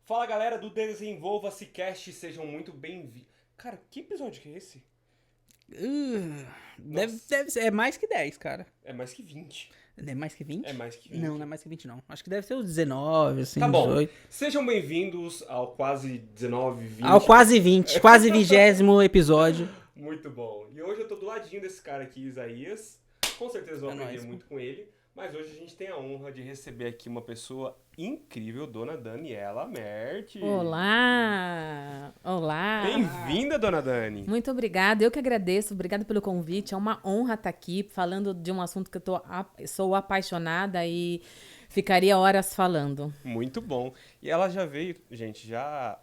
Fala galera do Desenvolva-se Cast, sejam muito bem-vindos. Cara, que episódio que é esse? Deve ser. É mais que 10, cara. É mais que 20. É mais que 20? É mais que 20. Não, não é mais que 20, não. Acho que deve ser os 19, assim. Tá bom. 18. Sejam bem-vindos ao quase 19, 20. Ao quase 20, quase 20º episódio. Muito bom. E hoje eu tô do ladinho desse cara aqui, Isaías. Com certeza vou aprender muito com ele. Mas hoje a gente tem a honra de receber aqui uma pessoa incrível, Dona Daniela Merti. Olá! Olá! Bem-vinda, Dona Dani. Muito obrigada, eu que agradeço, obrigada pelo convite. É uma honra estar aqui falando de um assunto que sou apaixonada e ficaria horas falando. Muito bom. E ela já veio, gente, já...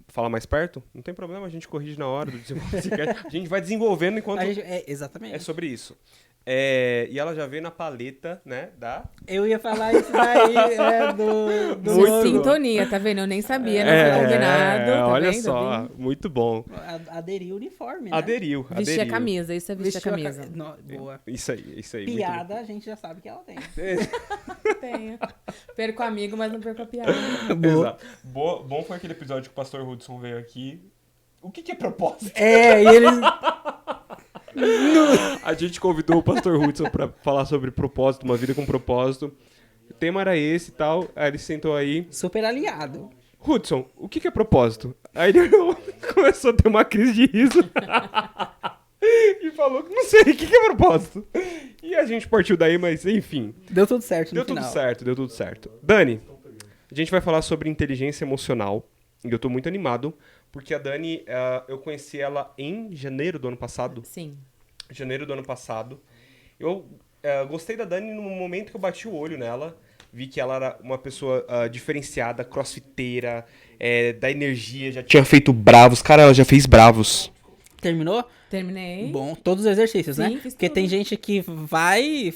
Fala mais perto? Não tem problema, a gente corrige na hora do desenvolvimento. A gente vai desenvolvendo enquanto... Exatamente. É sobre isso. E ela já veio na paleta, né, Eu ia falar isso daí, do Muito logo. Sintonia, tá vendo? Eu nem sabia, não foi combinado. Tá olha vendo? só, muito bom. Aderiu o uniforme, né? Aderiu. Vestir a camisa, isso é vestir a camisa. Boa. Isso aí. Piada, a gente já sabe que ela tem. Tenho. Perco amigo, mas não perco a piada. Exato. Bom foi aquele episódio que o pastor Hudson veio aqui. O que é propósito? E ele... A gente convidou o pastor Hudson pra falar sobre propósito, uma vida com propósito. O tema era esse e tal. Aí ele sentou aí. Super alinhado. Hudson, o que é propósito? Aí ele começou a ter uma crise de riso. E falou que não sei o que é propósito. E a gente partiu daí, mas enfim. Deu tudo certo no Deu final. Deu tudo certo. Dani, a gente vai falar sobre inteligência emocional. E eu tô muito animado, porque a Dani, eu conheci ela em janeiro do ano passado. Sim. Janeiro do ano passado. Eu gostei da Dani no momento que eu bati o olho nela. Vi que ela era uma pessoa diferenciada, crossfiteira, da energia, já tinha feito bravos. Cara, ela já fez bravos. Terminou? Terminei. Bom, todos os exercícios, Sim, né? fiz Porque tudo. tem gente que vai,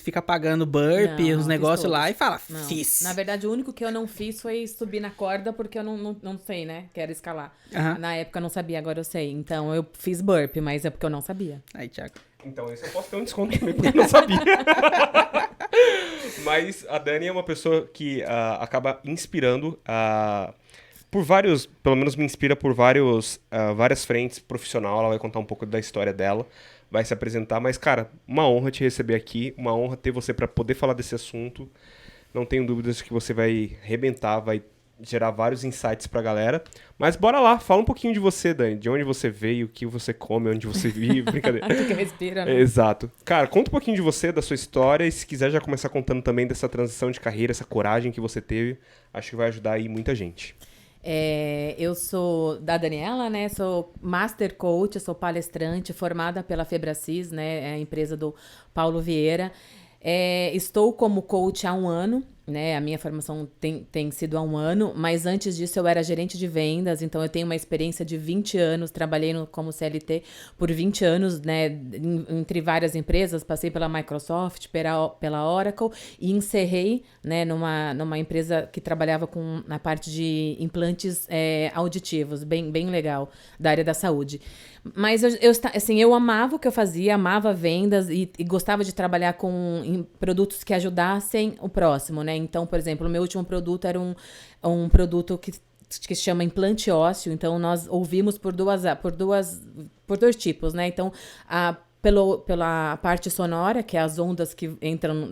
fica pagando burpee, Não, os fiz negócios todos. lá e fala, Não. fiz. Na verdade, o único que eu não fiz foi subir na corda, porque eu não sei, né? Quero escalar. Aham. Na época eu não sabia, agora eu sei. Então eu fiz burpee, mas é porque eu não sabia. Aí, Thiago. Então, esse eu posso ter um desconto também, porque eu não sabia. Mas a Dani é uma pessoa que acaba inspirando por vários, pelo menos me inspira por várias frentes profissional. Ela vai contar um pouco da história dela, vai se apresentar. Mas, cara, uma honra te receber aqui, uma honra ter você para poder falar desse assunto. Não tenho dúvidas que você vai arrebentar, vai gerar vários insights pra galera. Mas bora lá, fala um pouquinho de você, Dani. De onde você veio, o que você come, onde você vive, brincadeira. Tu que respira, né? Exato. Cara, conta um pouquinho de você, da sua história, e se quiser já começar contando também dessa transição de carreira, essa coragem que você teve, acho que vai ajudar aí muita gente. Eu sou da Daniela, né? Sou Master Coach, sou palestrante, formada pela Febracis, né? É a empresa do Paulo Vieira. Estou como coach há um ano, né? A minha formação tem sido há um ano, mas antes disso eu era gerente de vendas, então eu tenho uma experiência de 20 anos, trabalhei como CLT por 20 anos, né? Entre várias empresas, passei pela Microsoft, pela Oracle e encerrei, né? Numa empresa que trabalhava na parte de implantes auditivos, bem legal, da área da saúde. Mas eu amava o que eu fazia, amava vendas e gostava de trabalhar em produtos que ajudassem o próximo, né? Então, por exemplo, o meu último produto era um produto que se chama implante ósseo. Então, nós ouvimos por dois tipos, né? Então, pela parte sonora, que é as ondas que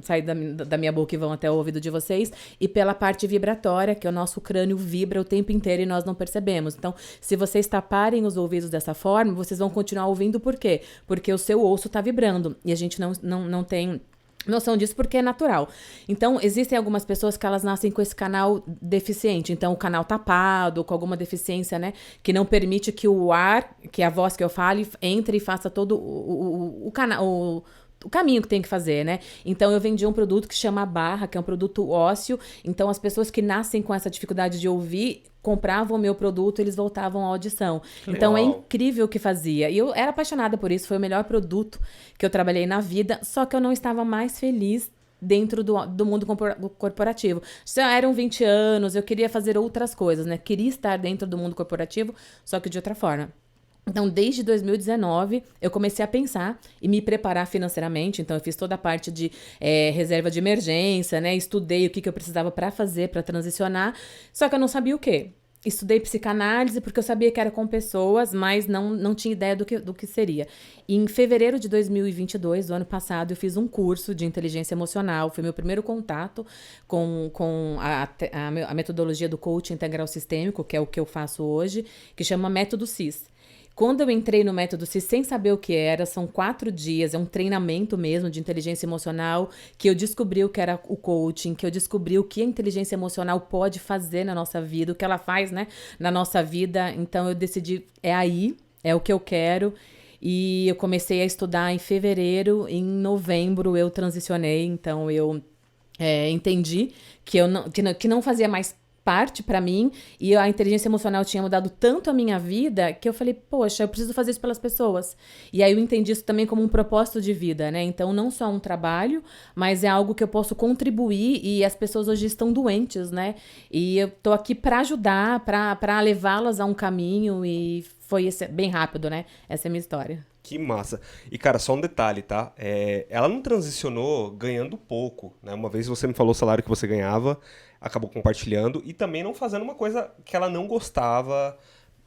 saem da minha boca e vão até o ouvido de vocês, e pela parte vibratória, que o nosso crânio vibra o tempo inteiro e nós não percebemos. Então, se vocês taparem os ouvidos dessa forma, vocês vão continuar ouvindo por quê? Porque o seu osso está vibrando e a gente não tem noção disso porque é natural. Então, existem algumas pessoas que elas nascem com esse canal deficiente. Então, o canal tapado, com alguma deficiência, né? Que não permite que o ar, que a voz que eu fale, entre e faça todo o caminho que tem que fazer, né? Então, eu vendi um produto que chama Barra, que é um produto ósseo. Então, as pessoas que nascem com essa dificuldade de ouvir compravam o meu produto, eles voltavam à audição. Então, é incrível o que fazia. E eu era apaixonada por isso, foi o melhor produto que eu trabalhei na vida, só que eu não estava mais feliz dentro do mundo corporativo. Já eram 20 anos, eu queria fazer outras coisas, né? Queria estar dentro do mundo corporativo, só que de outra forma. Então, desde 2019, eu comecei a pensar e me preparar financeiramente. Então, eu fiz toda a parte de reserva de emergência, né? Estudei o que eu precisava para fazer, para transicionar. Só que eu não sabia o quê. Estudei psicanálise porque eu sabia que era com pessoas, mas não tinha ideia do que seria. E em fevereiro de 2022, do ano passado, eu fiz um curso de inteligência emocional. Foi meu primeiro contato com a metodologia do coaching integral sistêmico, que é o que eu faço hoje, que chama Método CIS. Quando eu entrei no Método CIS sem saber o que era, são 4 dias, é um treinamento mesmo de inteligência emocional, que eu descobri o que era o coaching, que eu descobri o que a inteligência emocional pode fazer na nossa vida, o que ela faz, né, na nossa vida. Então eu decidi, é o que eu quero. E eu comecei a estudar em fevereiro, em novembro eu transicionei, então eu entendi que não fazia mais parte pra mim, e a inteligência emocional tinha mudado tanto a minha vida que eu falei, poxa, eu preciso fazer isso pelas pessoas. E aí eu entendi isso também como um propósito de vida, né? Então não só um trabalho, mas é algo que eu posso contribuir, e as pessoas hoje estão doentes, né? E eu tô aqui pra ajudar, pra levá-las a um caminho, e foi bem rápido, né? Essa é a minha história. Que massa. E, cara, só um detalhe, tá? Ela não transicionou ganhando pouco, né? Uma vez você me falou o salário que você ganhava, acabou compartilhando, e também não fazendo uma coisa que ela não gostava.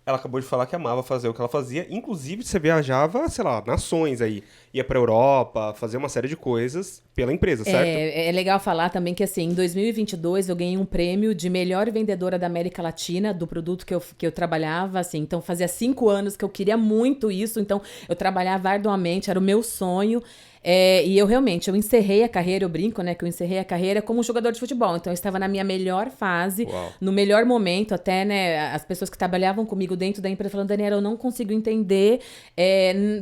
Ela acabou de falar que amava fazer o que ela fazia. Inclusive, você viajava, sei lá, nações aí. Ia pra Europa, fazer uma série de coisas pela empresa, certo? É legal falar também que, assim, em 2022 eu ganhei um prêmio de melhor vendedora da América Latina do produto que eu trabalhava, assim. Então, fazia 5 anos que eu queria muito isso. Então, eu trabalhava arduamente, era o meu sonho. E eu encerrei a carreira, eu brinco, né, que eu encerrei a carreira como jogador de futebol. Então, eu estava na minha melhor fase, Uau. no melhor momento, até, né, as pessoas que trabalhavam comigo dentro da empresa falando, Daniela, eu não consigo entender,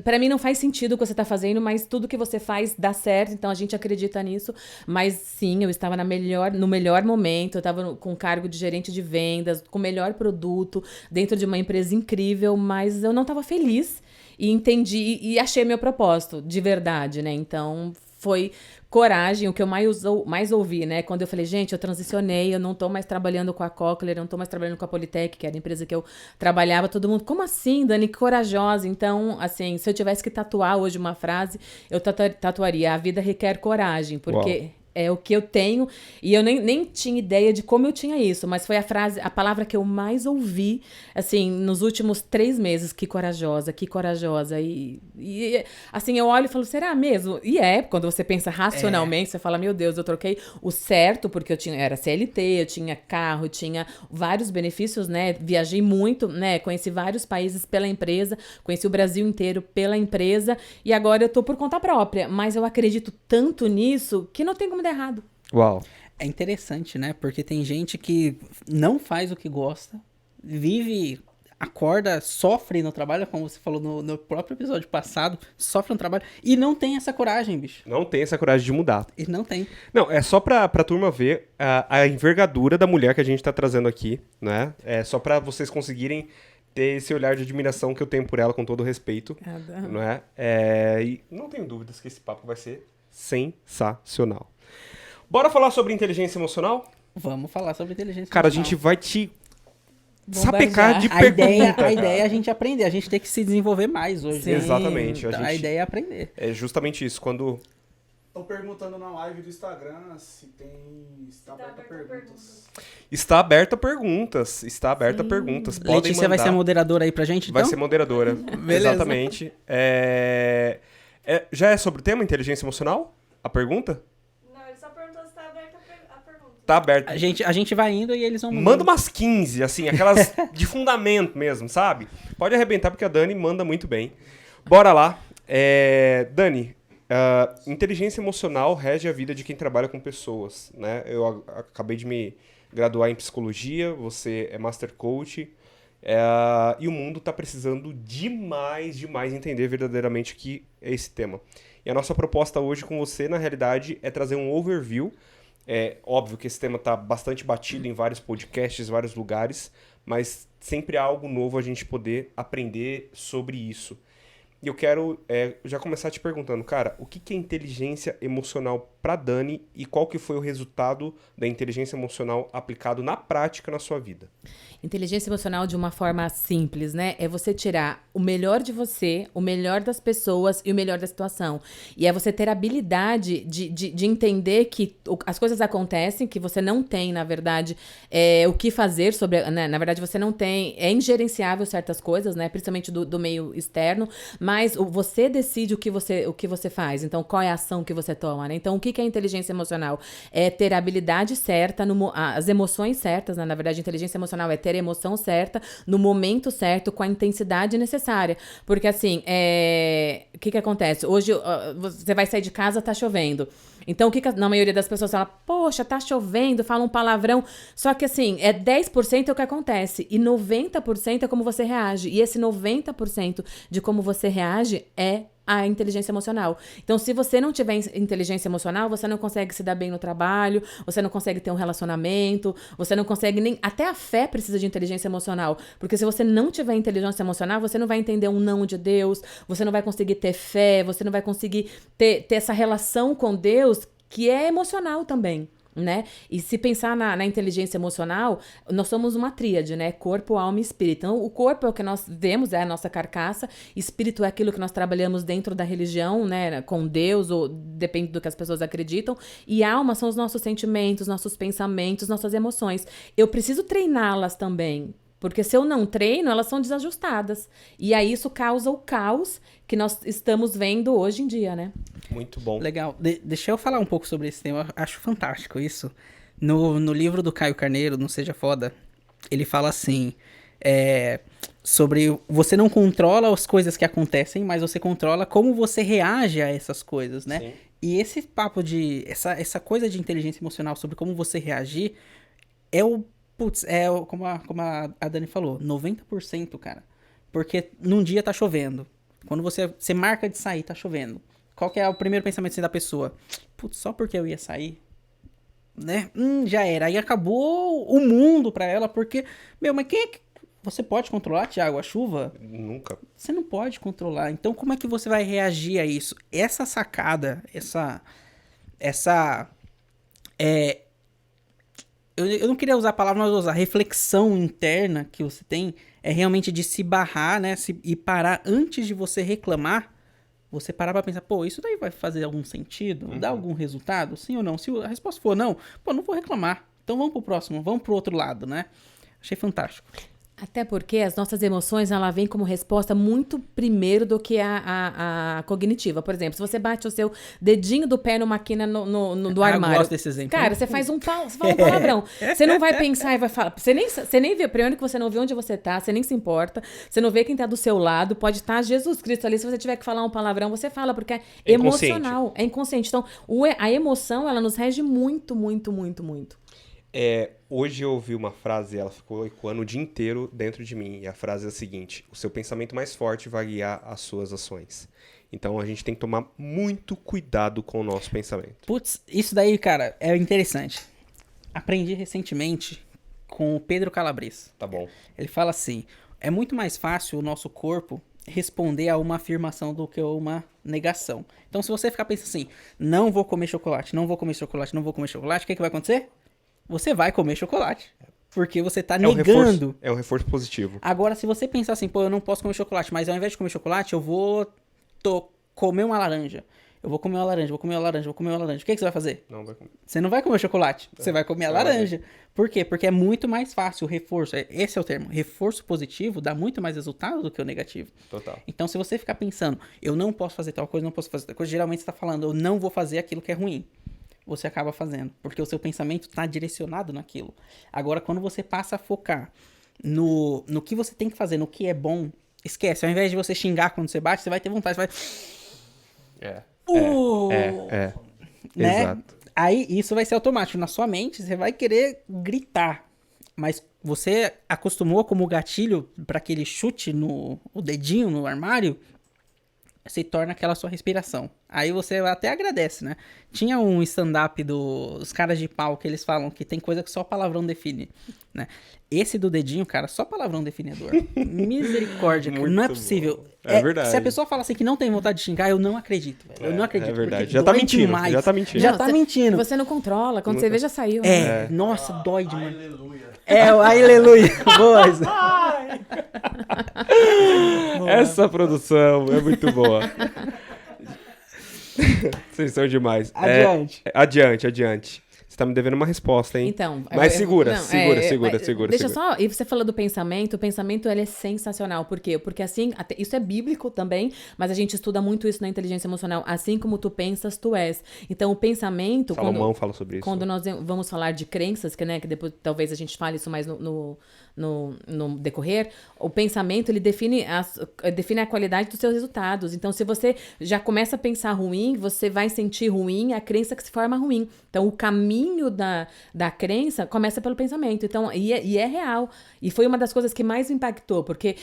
pra mim não faz sentido o que você tá fazendo, mas tudo que você faz dá certo, então a gente acredita nisso. Mas sim, eu estava no melhor momento, eu estava com cargo de gerente de vendas, com o melhor produto, dentro de uma empresa incrível, mas eu não estava feliz. E entendi e achei meu propósito, de verdade, né? Então, foi coragem, o que eu mais ouvi, né? Quando eu falei, gente, eu transicionei, eu não tô mais trabalhando com a Cochlear, eu não tô mais trabalhando com a Politec, que era a empresa que eu trabalhava, todo mundo, como assim, Dani, que corajosa? Então, assim, se eu tivesse que tatuar hoje uma frase, eu tatuaria, a vida requer coragem, porque... Uau. É o que eu tenho, e eu nem tinha ideia de como eu tinha isso, mas foi a palavra que eu mais ouvi, assim, nos últimos 3 meses, que corajosa, e assim, eu olho e falo, será mesmo? E quando você pensa racionalmente, você fala, meu Deus, eu troquei o certo, porque era CLT, eu tinha carro, eu tinha vários benefícios, né, viajei muito, né, conheci vários países pela empresa, conheci o Brasil inteiro pela empresa, e agora eu tô por conta própria, mas eu acredito tanto nisso, que não tem como dar errado. Uau. É interessante, né? Porque tem gente que não faz o que gosta, vive, acorda, sofre no trabalho, como você falou no próprio episódio passado, sofre no trabalho e não tem essa coragem, bicho. Não tem essa coragem de mudar. E não tem. Não, é só pra turma ver a envergadura da mulher que a gente tá trazendo aqui, né? É só pra vocês conseguirem ter esse olhar de admiração que eu tenho por ela, com todo respeito, não é? E não tenho dúvidas que esse papo vai ser sensacional. Bora falar sobre inteligência emocional? Vamos falar sobre inteligência Cara, a emocional. gente vai te Bombardear. sapecar de A pergunta. ideia é a gente aprender, a gente tem que se desenvolver mais hoje. Sim. né? Exatamente. A ideia é aprender. É justamente isso. Quando Estão perguntando na live do Instagram se está aberto a perguntas. está aberta a perguntas. Podem Letícia vai mandar. ser a moderadora aí pra gente, então? Vai ser moderadora. Beleza. Exatamente. Já é sobre o tema inteligência emocional? A pergunta? Não, ele só perguntou se está aberta a pergunta. Tá aberta. A gente vai indo e eles vão... Manda umas 15, assim, aquelas de fundamento mesmo, sabe? Pode arrebentar porque a Dani manda muito bem. Bora lá. Dani, inteligência emocional rege a vida de quem trabalha com pessoas, né? Eu acabei de me graduar em psicologia, você é Master Coach, e o mundo está precisando demais entender verdadeiramente o que é esse tema. E a nossa proposta hoje com você, na realidade, é trazer um overview. É óbvio que esse tema está bastante batido em vários podcasts, vários lugares, mas sempre há algo novo a gente poder aprender sobre isso. E eu quero já começar te perguntando, cara, o que que é inteligência emocional pra Dani e qual que foi o resultado da inteligência emocional aplicado na prática na sua vida? Inteligência emocional de uma forma simples, né? É você tirar o melhor de você, o melhor das pessoas e o melhor da situação. E é você ter a habilidade de entender que as coisas acontecem, que você não tem, na verdade, o que fazer sobre... Né? Na verdade, você não tem... É ingerenciável certas coisas, né? Principalmente do meio externo, mas você decide o que você faz. Então, qual é a ação que você toma, né? Então, o que é inteligência emocional? É ter a habilidade certa, as emoções certas, né? Na verdade, inteligência emocional é ter a emoção certa, no momento certo, com a intensidade necessária. Porque, assim, o que acontece? Hoje, você vai sair de casa, tá chovendo. Então, o que na maioria das pessoas fala? Poxa, tá chovendo, fala um palavrão. Só que, assim, 10% é o que acontece. E 90% é como você reage. E esse 90% de como você reage é a inteligência emocional. Então, se você não tiver inteligência emocional, você não consegue se dar bem no trabalho, você não consegue ter um relacionamento, você não consegue nem... Até a fé precisa de inteligência emocional. Porque se você não tiver inteligência emocional, você não vai entender um não de Deus, você não vai conseguir ter fé, você não vai conseguir ter essa relação com Deus que é emocional também. Né? E se pensar na inteligência emocional, nós somos uma tríade, né? Corpo, alma e espírito. Então, o corpo é o que nós vemos, é a nossa carcaça. Espírito é aquilo que nós trabalhamos dentro da religião, né? Com Deus, ou depende do que as pessoas acreditam. E alma são os nossos sentimentos, nossos pensamentos, nossas emoções. Eu preciso treiná-las também. Porque se eu não treino, elas são desajustadas. E aí isso causa o caos que nós estamos vendo hoje em dia, né? Muito bom. Legal. Deixa eu falar um pouco sobre esse tema. Eu acho fantástico isso. No livro do Caio Carneiro, Não Seja Foda, ele fala assim, sobre você não controla as coisas que acontecem, mas você controla como você reage a essas coisas, né? Sim. E esse papo de... Essa coisa de inteligência emocional sobre como você reagir é o... Putz, como a Dani falou, 90%, cara. Porque num dia tá chovendo. Quando você marca de sair, tá chovendo. Qual que é o primeiro pensamento assim, da pessoa? Putz, só porque eu ia sair? Né? Já era. Aí acabou o mundo pra ela, porque... Meu, mas quem é que... Você pode controlar, Thiago, a chuva? Nunca. Você não pode controlar. Então, como é que você vai reagir a isso? Essa sacada, eu não queria usar a palavra, mas vou usar. Reflexão interna que você tem é realmente de se barrar, né? E parar antes de você reclamar. Você parar pra pensar, pô, isso daí vai fazer algum sentido? Dá algum resultado? Sim ou não? Se a resposta for não, pô, não vou reclamar. Então vamos pro próximo, vamos pro outro lado, né? Achei fantástico. Até porque as nossas emoções, ela vem como resposta muito primeiro do que a cognitiva. Por exemplo, se você bate o seu dedinho do pé numa quina do armário. Eu gosto desse exemplo. Cara, você faz você fala um palavrão. Você não vai pensar e vai falar. Você nem vê. Primeiro que você não vê onde você tá, você nem se importa. Você não vê quem tá do seu lado. Pode estar Jesus Cristo ali. Se você tiver que falar um palavrão, você fala, porque é emocional. É inconsciente. Então, a emoção, ela nos rege muito, muito, muito, muito. Hoje eu ouvi uma frase, ela ficou ecoando o dia inteiro dentro de mim. E a frase é a seguinte: o seu pensamento mais forte vai guiar as suas ações. Então a gente tem que tomar muito cuidado com o nosso pensamento. Putz, isso daí, cara, é interessante. Aprendi recentemente com o Pedro Calabres. Tá bom. Ele fala assim, é muito mais fácil o nosso corpo responder a uma afirmação do que a uma negação. Então se você ficar pensando assim, não vou comer chocolate, não vou comer chocolate, não vou comer chocolate, o que vai acontecer? Você vai comer chocolate. Porque você tá negando. É um reforço positivo. Agora, se você pensar assim, pô, eu não posso comer chocolate, mas ao invés de comer chocolate, eu vou comer uma laranja. Eu vou comer uma laranja, vou comer uma laranja, vou comer uma laranja. O que você vai fazer? Não vai comer. Você não vai comer chocolate, você vai comer a laranja. Por quê? Porque é muito mais fácil o reforço. Esse é o termo. Reforço positivo dá muito mais resultado do que o negativo. Total. Então, se você ficar pensando, eu não posso fazer tal coisa, não posso fazer tal coisa, geralmente você tá falando, eu não vou fazer aquilo que é ruim. Você acaba fazendo, porque o seu pensamento está direcionado naquilo. Agora, quando você passa a focar no que você tem que fazer, no que é bom, esquece. Ao invés de você xingar quando você bate, você vai ter vontade, você vai... Né? Exato. Aí, isso vai ser automático. Na sua mente, você vai querer gritar. Mas você acostumou como gatilho para aquele chute o dedinho no armário, se torna aquela sua respiração. Aí você até agradece, né? Tinha um stand-up dos caras de pau que eles falam que tem coisa que só palavrão define, né? Esse do dedinho, cara, só palavrão definidor. Misericórdia, cara, não é Muito possível. bom. É verdade. Se a pessoa fala assim que não tem vontade de xingar, eu não acredito, velho. Eu não acredito. É verdade. porque Já tá dói mentindo, demais. já tá mentindo. Já Não, tá você- mentindo. Você não controla, quando você vê já saiu. É, nossa, dói demais. Aleluia. É, o aleluia. Boa. Essa produção é muito boa. Vocês são demais. Adiante. Adiante. Você tá me devendo uma resposta, hein? Então, Mas segura. Deixa só, e você falou do pensamento, o pensamento ele é sensacional. Por quê? Porque assim, isso é bíblico também, mas a gente estuda muito isso na inteligência emocional. Assim como tu pensas, tu és. Então, o pensamento... Salomão fala sobre isso. Quando nós vamos falar de crenças, que, né, que depois talvez a gente fale isso mais no decorrer, o pensamento, ele define a qualidade dos seus resultados. Então, se você já começa a pensar ruim, você vai sentir ruim a crença que se forma ruim. Então, o caminho da crença começa pelo pensamento. Então, e é real. E foi uma das coisas que mais me impactou, porque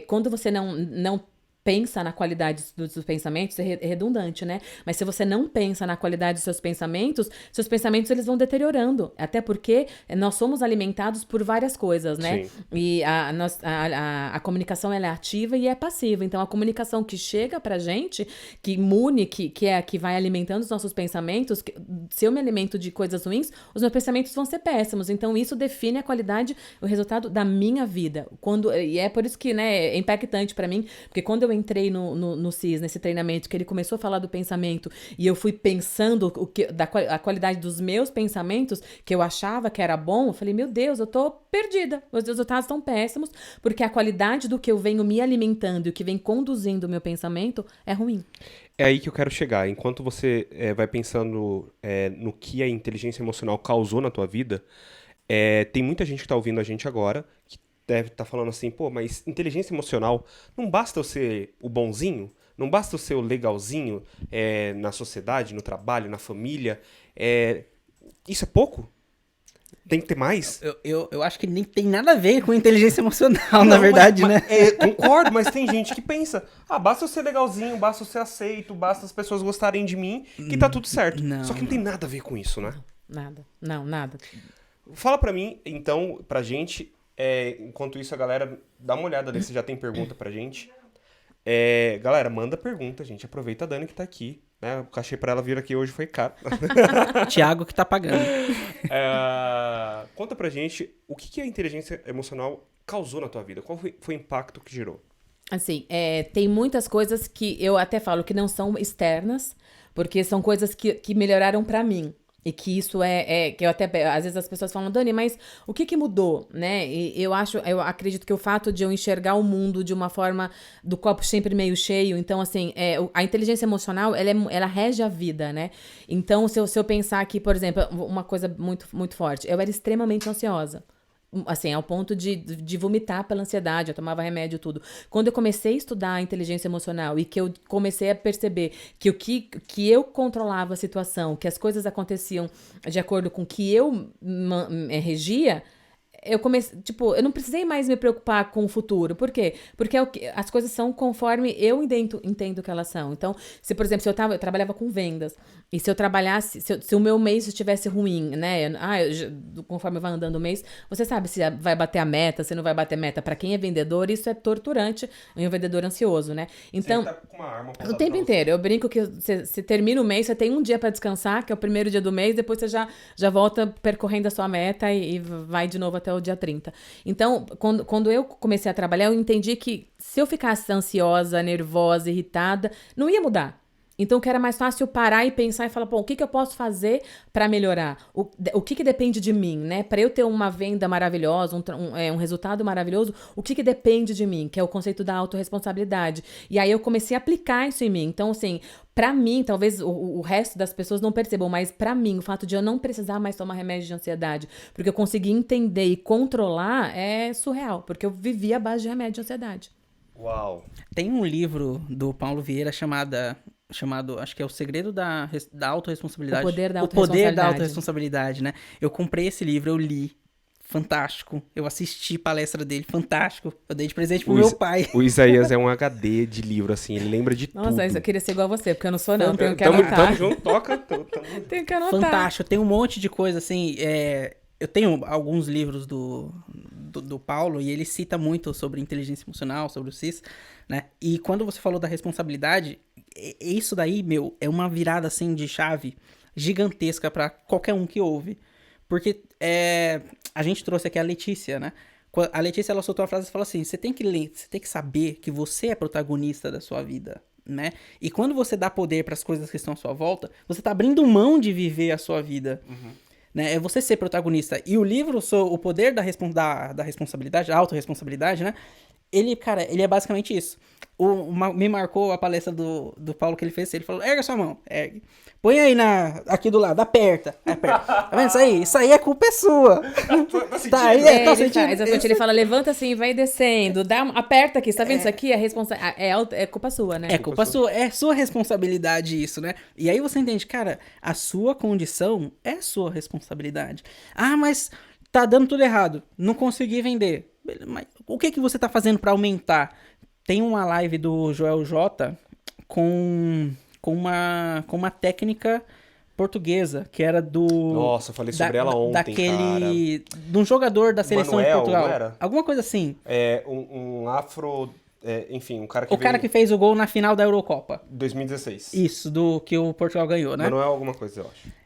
quando você não pensa na qualidade dos seus pensamentos, é redundante, né? Mas se você não pensa na qualidade dos seus pensamentos eles vão deteriorando. Até porque nós somos alimentados por várias coisas, né? Sim. E a comunicação ela é ativa e é passiva. Então, a comunicação que chega pra gente, que imune, que é a que vai alimentando os nossos pensamentos, se eu me alimento de coisas ruins, os meus pensamentos vão ser péssimos. Então, isso define a qualidade, o resultado da minha vida. E é por isso que, né, é impactante pra mim, porque quando eu entrei no CIS, nesse treinamento, que ele começou a falar do pensamento, e eu fui pensando a qualidade dos meus pensamentos, que eu achava que era bom, eu falei, meu Deus, eu tô perdida. Os resultados estão péssimos, porque a qualidade do que eu venho me alimentando e o que vem conduzindo o meu pensamento é ruim. É aí que eu quero chegar. Enquanto você vai pensando no que a inteligência emocional causou na tua vida, tem muita gente que tá ouvindo a gente agora, que deve estar falando assim, pô, mas inteligência emocional, não basta eu ser o bonzinho? Não basta eu ser o legalzinho na sociedade, no trabalho, na família? Isso é pouco? Tem que ter mais? Eu acho que nem tem nada a ver com inteligência emocional, na verdade, né? Concordo, mas tem gente que pensa, basta eu ser legalzinho, basta eu ser aceito, basta as pessoas gostarem de mim, que tá tudo certo. Não. Só que não tem nada a ver com isso, né? Nada. Não, nada. Fala pra mim, então, pra gente, enquanto isso a galera dá uma olhada ali, se já tem pergunta pra gente. Galera, manda pergunta, gente. Aproveita a Dani que tá aqui, né? O cachê pra ela vir aqui hoje foi caro. Thiago que tá pagando. Conta pra gente o que a inteligência emocional causou na tua vida. Qual foi o impacto que gerou? Assim, tem muitas coisas que eu até falo que não são externas, porque são coisas que melhoraram pra mim. E que isso que eu até, às vezes as pessoas falam, Dani, mas o que mudou, né? E eu acredito que o fato de eu enxergar o mundo de uma forma do copo sempre meio cheio, então assim, a inteligência emocional, ela rege a vida, né? Então, se eu pensar aqui, por exemplo, uma coisa muito, muito forte, eu era extremamente ansiosa. Assim, ao ponto de vomitar pela ansiedade, eu tomava remédio e tudo. Quando eu comecei a estudar a inteligência emocional e que eu comecei a perceber que eu controlava a situação, que as coisas aconteciam de acordo com o que eu regia, eu comecei, eu não precisei mais me preocupar com o futuro. Por quê? Porque as coisas são conforme eu entendo que elas são. Então, se, por exemplo, eu trabalhava com vendas, e se eu trabalhasse, se o meu mês estivesse ruim, né? Conforme vai andando o mês, você sabe se vai bater a meta, se não vai bater a meta. Pra quem é vendedor, isso é torturante, um vendedor ansioso, né? Então, Você tá com uma arma o tempo inteiro. Eu brinco que você termina o mês, você tem um dia pra descansar, que é o primeiro dia do mês, depois você já volta percorrendo a sua meta e vai de novo até o dia 30. Então, quando eu comecei a trabalhar, eu entendi que se eu ficasse ansiosa, nervosa, irritada, não ia mudar. Então, que era mais fácil parar e pensar e falar, o que eu posso fazer para melhorar? O que depende de mim, né? Para eu ter uma venda maravilhosa, um resultado maravilhoso, o que depende de mim? Que é o conceito da autorresponsabilidade. E aí eu comecei a aplicar isso em mim. Então, assim, pra mim, talvez o resto das pessoas não percebam, mas pra mim, o fato de eu não precisar mais tomar remédio de ansiedade, porque eu consegui entender e controlar, é surreal, porque eu vivia à base de remédio de ansiedade. Uau! Tem um livro do Paulo Vieira chamado, acho que é O Segredo da Autorresponsabilidade. O Poder da O Poder da Autorresponsabilidade. Autorresponsabilidade, né? Eu comprei esse livro, eu li. fantástico. Eu assisti palestra dele, fantástico. Eu dei de presente pro meu pai. O Isaías é um HD de livro, assim, ele lembra de tudo. Nossa, eu queria ser igual a você, porque eu não sou não, tenho que Tamo anotar. junto, toca. Tenho que anotar. Fantástico. Tem um monte de coisa, assim. Eu tenho alguns livros do Paulo e ele cita muito sobre inteligência emocional, sobre o CIS, né? E quando você falou da responsabilidade, isso daí, meu, é uma virada, assim, de chave gigantesca pra qualquer um que ouve. Porque a gente trouxe aqui a Letícia, né? A Letícia, ela soltou uma frase e falou assim, você tem que ler, você tem que saber que você é protagonista da sua vida, né? E quando você dá poder para as coisas que estão à sua volta, você tá abrindo mão de viver a sua vida, né? É você ser protagonista. E o livro, O Poder da Responsabilidade, a Autorresponsabilidade, né? Ele, cara, ele é basicamente isso. Me marcou a palestra do Paulo que ele fez, ele falou, erga sua mão, ergue. Põe aí aqui do lado, aperta. Tá vendo isso aí? Isso aí é culpa sua. Tá aí, tá sentindo? Exatamente, ele fala, levanta assim, vai descendo, aperta aqui, você tá vendo isso aqui? É culpa sua, né? É culpa sua, é sua responsabilidade isso, né? E aí você entende, cara, a sua condição é sua responsabilidade. Ah, mas tá dando tudo errado, não consegui vender. Mas o que você tá fazendo pra aumentar? Tem uma live do Joel J com uma técnica portuguesa, que era do... Nossa, eu falei sobre ela ontem, cara. De um jogador da seleção Manuel, de Portugal. não era? Alguma coisa assim. Um afro... enfim, um cara que O cara que fez o gol na final da Eurocopa. 2016. Isso, do que o Portugal ganhou, né? Manuel alguma coisa, eu acho.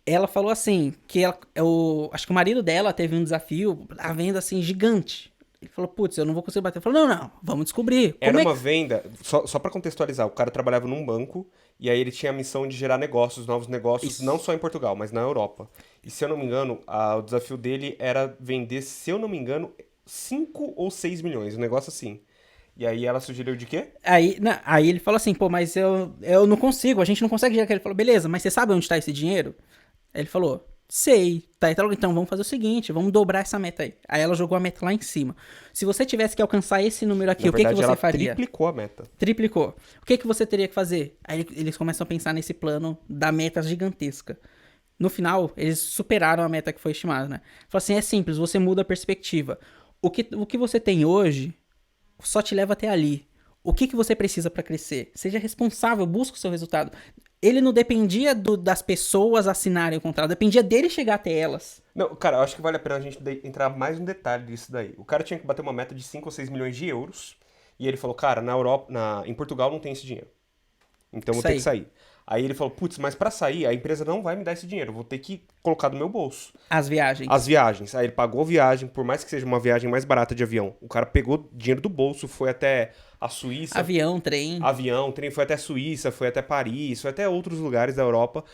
Ela falou assim, que acho que o marido dela teve um desafio, a venda assim, gigante. Ele falou, putz, eu não vou conseguir bater. Ele falou, não, vamos descobrir. Era uma venda, só pra contextualizar, o cara trabalhava num banco e aí ele tinha a missão de gerar novos negócios, Isso. não só em Portugal, mas na Europa. E se eu não me engano, o desafio dele era vender, se eu não me engano, 5 ou 6 milhões, um negócio assim. E aí ela sugeriu de quê? Aí ele falou assim, pô, mas eu não consigo, a gente não consegue gerar. Ele falou, beleza, mas você sabe onde tá esse dinheiro? Aí ele falou, sei, tá, então vamos fazer o seguinte, vamos dobrar essa meta aí. Aí ela jogou a meta lá em cima. Se você tivesse que alcançar esse número aqui, Na o que verdade, você ela faria? triplicou a meta. Triplicou. O que você teria que fazer? Aí eles começam a pensar nesse plano da meta gigantesca. No final, eles superaram a meta que foi estimada, né? Fala assim, é simples, você muda a perspectiva. O que você tem hoje só te leva até ali. O que você precisa pra crescer? Seja responsável, busca o seu resultado. Ele não dependia das pessoas assinarem o contrato, dependia dele chegar até elas. Não, cara, eu acho que vale a pena a gente entrar mais no detalhe disso daí. O cara tinha que bater uma meta de 5 ou 6 milhões de euros. E ele falou, cara, em Portugal não tem esse dinheiro. Então eu vou ter que sair. Aí ele falou, putz, mas pra sair, a empresa não vai me dar esse dinheiro. Eu vou ter que colocar no meu bolso. As viagens. As viagens. Aí ele pagou viagem, por mais que seja uma viagem mais barata de avião. O cara pegou dinheiro do bolso, foi até a Suíça. Avião, trem, foi até a Suíça, foi até Paris, foi até outros lugares da Europa.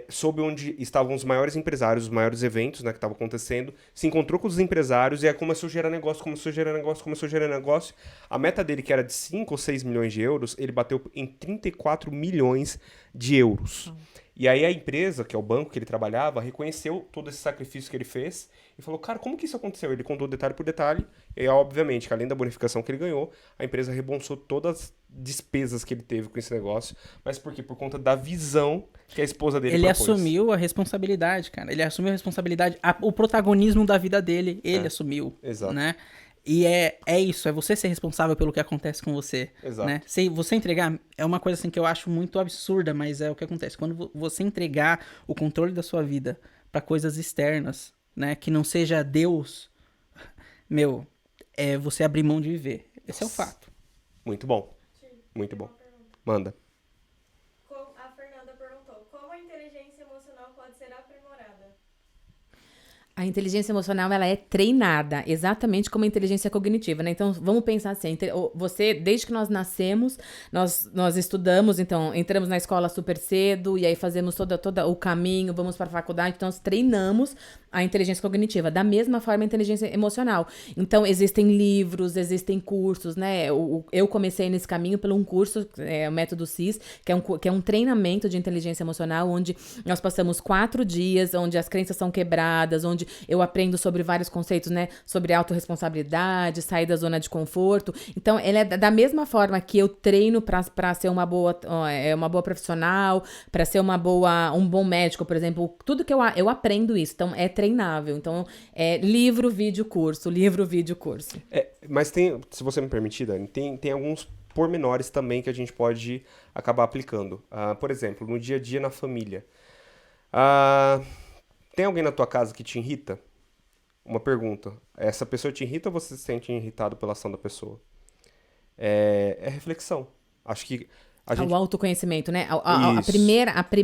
Soube onde estavam os maiores empresários, os maiores eventos, né, que estavam acontecendo. Se encontrou com os empresários e aí começou a gerar negócio. A meta dele, que era de 5 ou 6 milhões de euros, ele bateu em 34 milhões de euros. E aí a empresa, que é o banco que ele trabalhava, reconheceu todo esse sacrifício que ele fez e falou, cara, como que isso aconteceu? Ele contou detalhe por detalhe e, obviamente, que além da bonificação que ele ganhou, a empresa reembolsou todas as despesas que ele teve com esse negócio. Mas por quê? Por conta da visão que a esposa dele Ele propôs. assumiu a responsabilidade, cara. Ele assumiu a responsabilidade, o protagonismo da vida dele, ele assumiu. Exato. Né? E é isso, é você ser responsável pelo que acontece com você. Exato. Né? Se você entregar, é uma coisa assim que eu acho muito absurda, mas é o que acontece. Quando você entregar o controle da sua vida pra coisas externas, né, que não seja Deus, é você abrir mão de viver. Esse é o fato. Muito bom. Muito bom. Manda. A Fernanda perguntou, como a inteligência emocional pode ser aprimorada? A inteligência emocional, ela é treinada, exatamente como a inteligência cognitiva, né? Então, vamos pensar assim, você, desde que nós nascemos, nós estudamos, então, entramos na escola super cedo, e aí fazemos todo o caminho, vamos para a faculdade, então, nós treinamos a inteligência cognitiva, da mesma forma a inteligência emocional. Então, existem livros, existem cursos, né? Eu comecei nesse caminho por um curso, o Método CIS, que é um treinamento de inteligência emocional, onde nós passamos 4 dias, onde as crenças são quebradas, onde onde eu aprendo sobre vários conceitos, né? Sobre autorresponsabilidade, sair da zona de conforto. Então, ele é da mesma forma que eu treino para ser uma boa profissional, para ser um bom médico, por exemplo. Tudo que eu aprendo isso. Então, é treinável. Então, é livro, vídeo, curso. Livro, vídeo, curso. Mas tem, se você me permitir, Dani, tem alguns pormenores também que a gente pode acabar aplicando. Por exemplo, no dia a dia na família. Tem alguém na tua casa que te irrita? Uma pergunta. Essa pessoa te irrita ou você se sente irritado pela ação da pessoa? É reflexão. Acho que O autoconhecimento, né? Isso.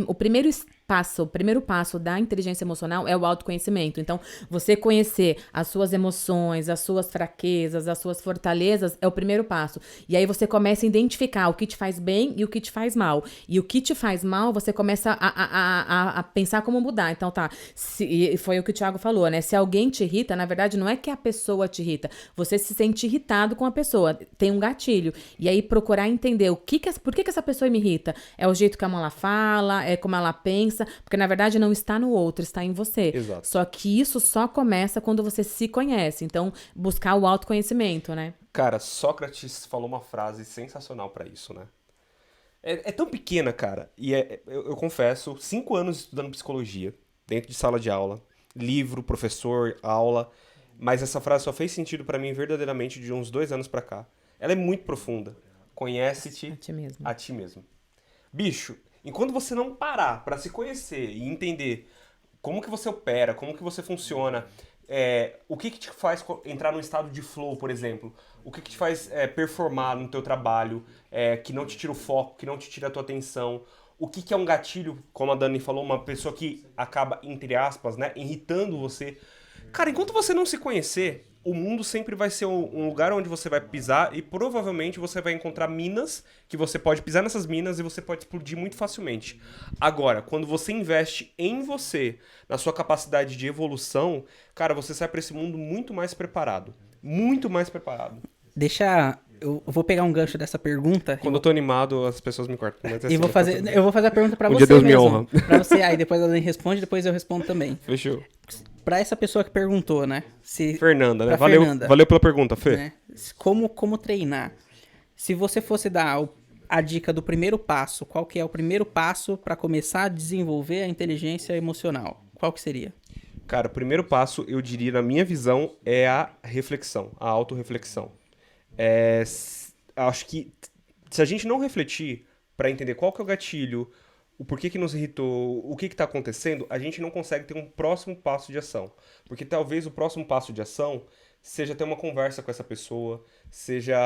O primeiro passo da inteligência emocional é o autoconhecimento. Então, você conhecer as suas emoções, as suas fraquezas, as suas fortalezas é o primeiro passo. E aí você começa a identificar o que te faz bem e o que te faz mal. E o que te faz mal, você começa a pensar como mudar. Então, e foi o que o Thiago falou, né? Se alguém te irrita, na verdade, não é que a pessoa te irrita. Você se sente irritado com a pessoa. Tem um gatilho. E aí procurar entender por que essa pessoa me irrita? É o jeito que ela fala, é como ela pensa, porque na verdade não está no outro, está em você. Exato. Só que isso só começa quando você se conhece. Então, buscar o autoconhecimento, né? Cara, Sócrates falou uma frase sensacional pra isso, né? É tão pequena, cara. E eu confesso, 5 anos estudando psicologia, dentro de sala de aula, livro, professor, aula, mas essa frase só fez sentido pra mim verdadeiramente de uns 2 anos pra cá. Ela é muito profunda. Conhece-te a ti mesmo. Bicho, enquanto você não parar pra se conhecer e entender como que você opera, como que você funciona, o que te faz entrar num estado de flow, por exemplo, o que te faz performar no teu trabalho, que não te tira o foco, que não te tira a tua atenção, o que é um gatilho, como a Dani falou, uma pessoa que acaba, entre aspas, né, irritando você. Cara, enquanto você não se conhecer, o mundo sempre vai ser um lugar onde você vai pisar e provavelmente você vai encontrar minas que você pode pisar nessas minas e você pode explodir muito facilmente. Agora, quando você investe em você, na sua capacidade de evolução, cara, você sai pra esse mundo muito mais preparado. Muito mais preparado. Eu vou pegar um gancho dessa pergunta. Quando eu tô animado, as pessoas me cortam. Mas Eu vou fazer a pergunta pra Um você dia Deus me mesmo. honra. Pra você, aí depois alguém responde, depois eu respondo também. Fechou. Pra essa pessoa que perguntou, né? Fernanda, né? Pra Valeu, Fernanda, valeu pela pergunta, Fê. né? Como treinar? Se você fosse dar a dica do primeiro passo, qual que é o primeiro passo pra começar a desenvolver a inteligência emocional? Qual que seria? Cara, o primeiro passo, eu diria, na minha visão, é a reflexão, a autorreflexão. Acho que se a gente não refletir pra entender qual que é o gatilho, o porquê que nos irritou, o que está acontecendo, a gente não consegue ter um próximo passo de ação. Porque talvez o próximo passo de ação seja ter uma conversa com essa pessoa, seja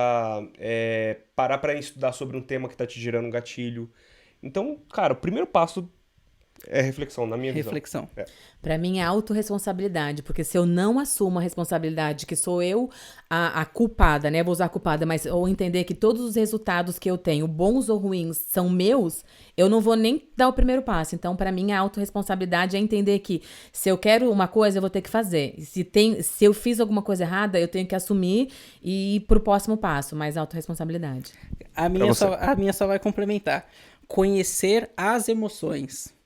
parar para estudar sobre um tema que está te gerando um gatilho. Então, cara, o primeiro passo é reflexão, na minha visão. Reflexão. Pra mim é autorresponsabilidade, porque se eu não assumo a responsabilidade, que sou eu a culpada, né? Vou usar culpada, ou entender que todos os resultados que eu tenho, bons ou ruins, são meus, eu não vou nem dar o primeiro passo. Então, pra mim, a autorresponsabilidade é entender que se eu quero uma coisa, eu vou ter que fazer. Se eu fiz alguma coisa errada, eu tenho que assumir e ir pro próximo passo, mas autorresponsabilidade. A minha só vai complementar. Conhecer as emoções.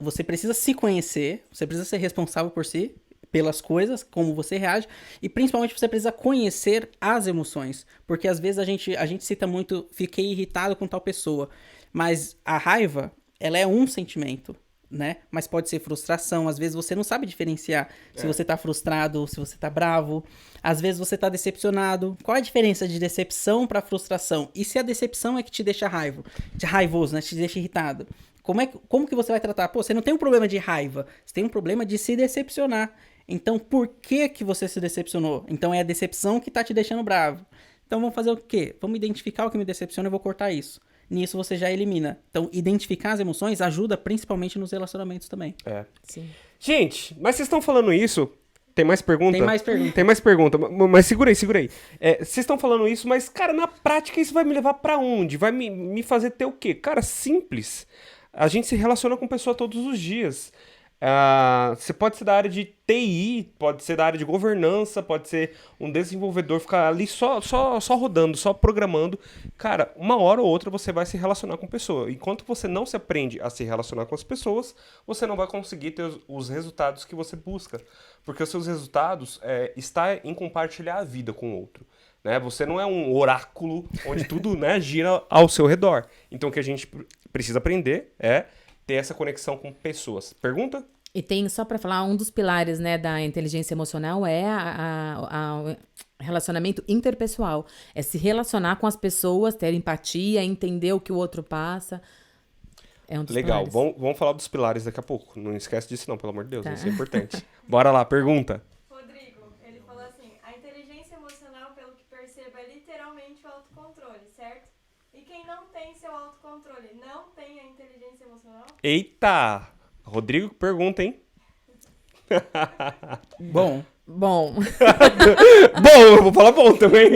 Você precisa se conhecer, você precisa ser responsável por si, pelas coisas, como você reage, e principalmente você precisa conhecer as emoções, porque às vezes a gente cita muito, fiquei irritado com tal pessoa, mas a raiva, ela é um sentimento, né? Mas pode ser frustração, às vezes você não sabe diferenciar se você tá frustrado, se você tá bravo, às vezes você tá decepcionado. Qual é a diferença de decepção pra frustração? E se a decepção é que te deixa raivoso, né? Te deixa irritado? Como que você vai tratar? Pô, você não tem um problema de raiva, você tem um problema de se decepcionar. Então, por que você se decepcionou? Então, é a decepção que tá te deixando bravo. Então, vamos fazer o quê? Vamos identificar o que me decepciona e vou cortar isso. Nisso, você já elimina. Então, identificar as emoções ajuda principalmente nos relacionamentos também. Sim. Gente, mas vocês estão falando isso... Tem mais pergunta? Tem mais pergunta. Mas segura aí. Vocês estão falando isso, mas, cara, na prática isso vai me levar pra onde? Vai me fazer ter o quê? Cara, simples. A gente se relaciona com pessoa todos os dias. Você pode ser da área de TI, pode ser da área de governança, pode ser um desenvolvedor, ficar ali só rodando, só programando. Cara, uma hora ou outra você vai se relacionar com pessoa. Enquanto você não se aprende a se relacionar com as pessoas, você não vai conseguir ter os resultados que você busca. Porque os seus resultados está em compartilhar a vida com o outro. Né? Você não é um oráculo onde tudo, né, gira ao seu redor. Então o que a gente precisa aprender é ter essa conexão com pessoas. Pergunta? E tem, só para falar, um dos pilares, né, da inteligência emocional é o relacionamento interpessoal. É se relacionar com as pessoas, ter empatia, entender o que o outro passa. É um dos Legal, pilares. vamos falar dos pilares daqui a pouco. Não esquece disso não, pelo amor de Deus, Tá. isso é importante. Bora lá, pergunta. Rodrigo, ele falou assim: a inteligência emocional, pelo que percebo, é literalmente o autocontrole, certo? E quem não tem seu autocontrole, não tem a inteligência emocional? Eita! Rodrigo, pergunta, hein? Bom, Bom, Bom, eu vou falar bom também.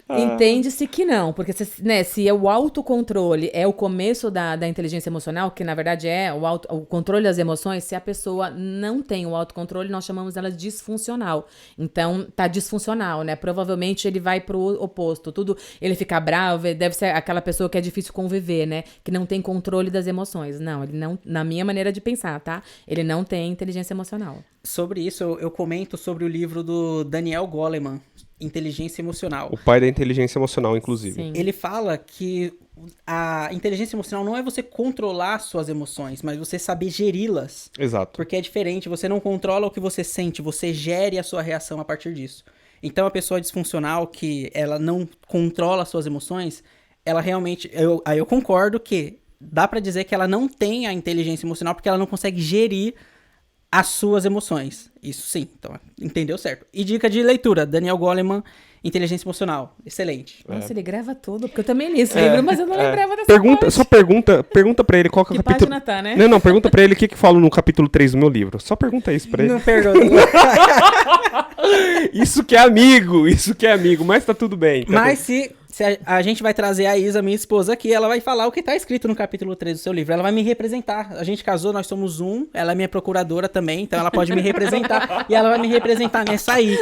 entende-se que não, porque se o autocontrole é o começo da inteligência emocional, que na verdade é o controle das emoções, se a pessoa não tem o autocontrole, nós chamamos ela de disfuncional. Então, tá disfuncional, né? Provavelmente ele vai pro oposto. Ele fica bravo, deve ser aquela pessoa que é difícil conviver, né? Que não tem controle das emoções. Não, ele não, na minha maneira de pensar, tá? Ele não tem inteligência emocional. sobre isso eu comento sobre o livro do Daniel Goleman, Inteligência Emocional. O pai da inteligência emocional, inclusive. Sim. Ele fala que a inteligência emocional não é você controlar suas emoções, mas você saber geri-las. Exato. Porque é diferente, você não controla o que você sente, você gere a sua reação a partir disso. Então a pessoa disfuncional, que ela não controla suas emoções, ela realmente... Aí eu concordo que dá pra dizer que ela não tem a inteligência emocional porque ela não consegue gerir as suas emoções. Isso sim, então entendeu certo. E dica de leitura, Daniel Goleman, Inteligência Emocional. Excelente. Nossa, ele grava tudo, porque eu também li esse livro, mas eu não lembrava dessa Pergunta, parte. só pergunta pra ele qual que é o Que capítulo... página tá, né? Não, pergunta pra ele o que falo no capítulo 3 do meu livro. Só pergunta isso pra ele. Não pergunta. Isso que é amigo, mas tá tudo bem. Tá Mas se a gente vai trazer a Isa, minha esposa, aqui, ela vai falar o que tá escrito no capítulo 3 do seu livro. Ela vai me representar. A gente casou, nós somos um. Ela é minha procuradora também, então ela pode me representar. E ela vai me representar nessa aí.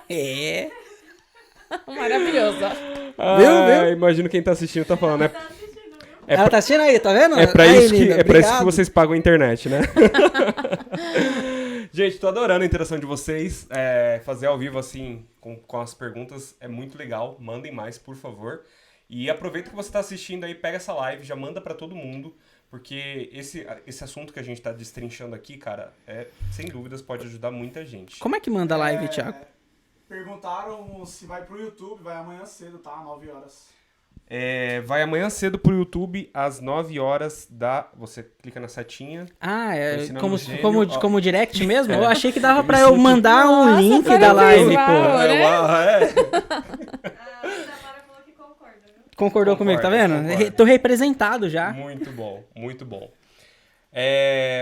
É. Maravilhoso. Viu? Imagino quem tá assistindo tá falando. Tá assistindo, viu? Ela tá assistindo aí, tá vendo? É pra Aí, isso linda, é pra isso que obrigado. vocês pagam a internet, né? Gente, tô adorando a interação de vocês. Fazer ao vivo, assim, com as perguntas é muito legal. Mandem mais, por favor. E aproveita que você tá assistindo aí, pega essa live, já manda pra todo mundo. Porque esse assunto que a gente tá destrinchando aqui, cara, sem dúvidas pode ajudar muita gente. Como é que manda a live, Thiago? Perguntaram se vai pro YouTube, vai amanhã cedo, tá? 9 horas. Vai amanhã cedo pro YouTube, às 9 horas da... Você clica na setinha. Ah, Tô ensinando como, o gênio, como, ó. como direct mesmo? Eu achei que dava Eu pra me eu sinto- mandar um Nossa, link parabéns, da live, uau. pô. né? A Isamara falou que concorda, viu? Concordou comigo, tá vendo? Concordo. Tô representado já. Muito bom, muito bom.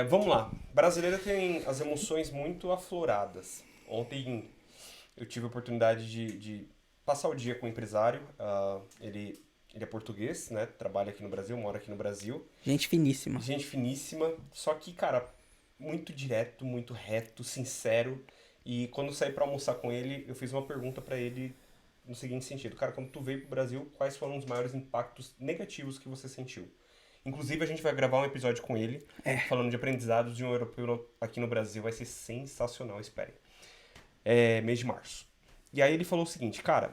Vamos lá. Brasileiro tem as emoções muito afloradas. Ontem eu tive a oportunidade de passar o dia com um empresário. Ele é português, né? Trabalha aqui no Brasil, mora aqui no Brasil. Gente finíssima. Gente finíssima, só que, cara, muito direto, muito reto, sincero. E quando eu saí pra almoçar com ele, eu fiz uma pergunta pra ele no seguinte sentido. Cara, quando tu veio pro Brasil, quais foram os maiores impactos negativos que você sentiu? Inclusive, a gente vai gravar um episódio com ele, falando de aprendizados de um europeu aqui no Brasil. Vai ser sensacional, esperem. Mês de março. E aí ele falou o seguinte, cara,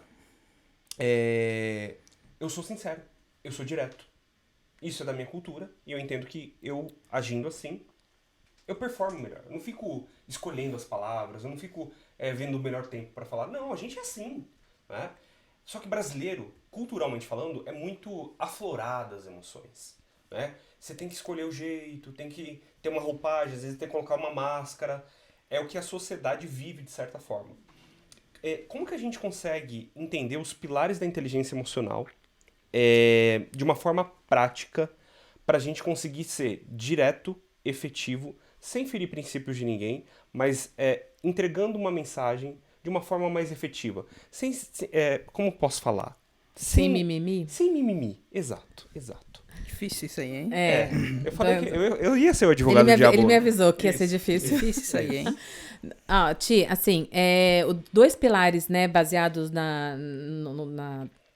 eu sou sincero, eu sou direto. Isso é da minha cultura, e eu entendo que eu, agindo assim, eu performo melhor. Eu não fico escolhendo as palavras, eu não fico vendo o melhor tempo pra falar. Não, a gente é assim, né? Só que brasileiro, culturalmente falando, é muito aflorado as emoções, né? Você tem que escolher o jeito, tem que ter uma roupagem, às vezes tem que colocar uma máscara. É o que a sociedade vive, de certa forma. Como que a gente consegue entender os pilares da inteligência emocional de uma forma prática para a gente conseguir ser direto, efetivo, sem ferir princípios de ninguém, mas entregando uma mensagem de uma forma mais efetiva? Como posso falar? Sem mimimi? Sem mimimi, exato. Difícil isso aí, hein? Eu falei que eu ia ser o advogado do diabo. Ele me avisou que ia ser difícil. Difícil isso aí, hein? Ti, assim, dois pilares, né, baseados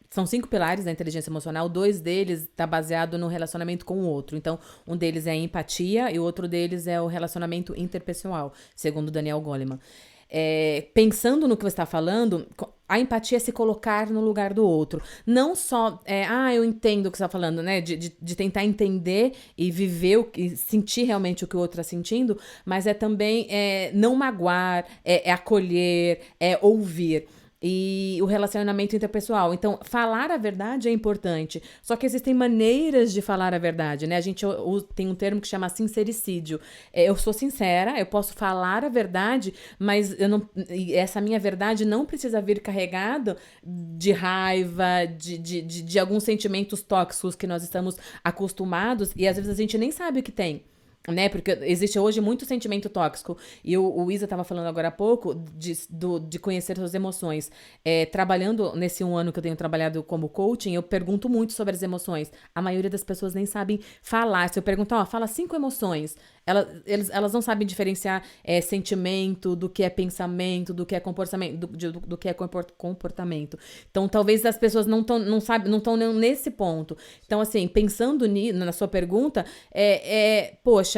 são 5 pilares da inteligência emocional, 2 deles está baseado no relacionamento com o outro. Então, um deles é a empatia e o outro deles é o relacionamento interpessoal, segundo Daniel Goleman. Pensando no que você está falando, a empatia é se colocar no lugar do outro. Não só, eu entendo o que você está falando, né? De tentar entender e viver, e sentir realmente o que o outro está sentindo, mas é também não magoar, acolher, ouvir. E o relacionamento interpessoal. Então, falar a verdade é importante. Só que existem maneiras de falar a verdade, né? A gente tem um termo que chama sincericídio. Eu sou sincera, eu posso falar a verdade, mas essa minha verdade não precisa vir carregada de raiva, de alguns sentimentos tóxicos que nós estamos acostumados e às vezes a gente nem sabe o que tem. Né? Porque existe hoje muito sentimento tóxico. E o Isa estava falando agora há pouco de conhecer suas emoções. Trabalhando nesse 1 ano que eu tenho trabalhado como coaching, eu pergunto muito sobre as emoções. A maioria das pessoas nem sabem falar. Se eu perguntar, fala 5 emoções, elas não sabem diferenciar sentimento do que é pensamento, do que é comportamento, do que é comportamento. Então, talvez as pessoas não estão nesse ponto. Então, assim, pensando na sua pergunta, poxa,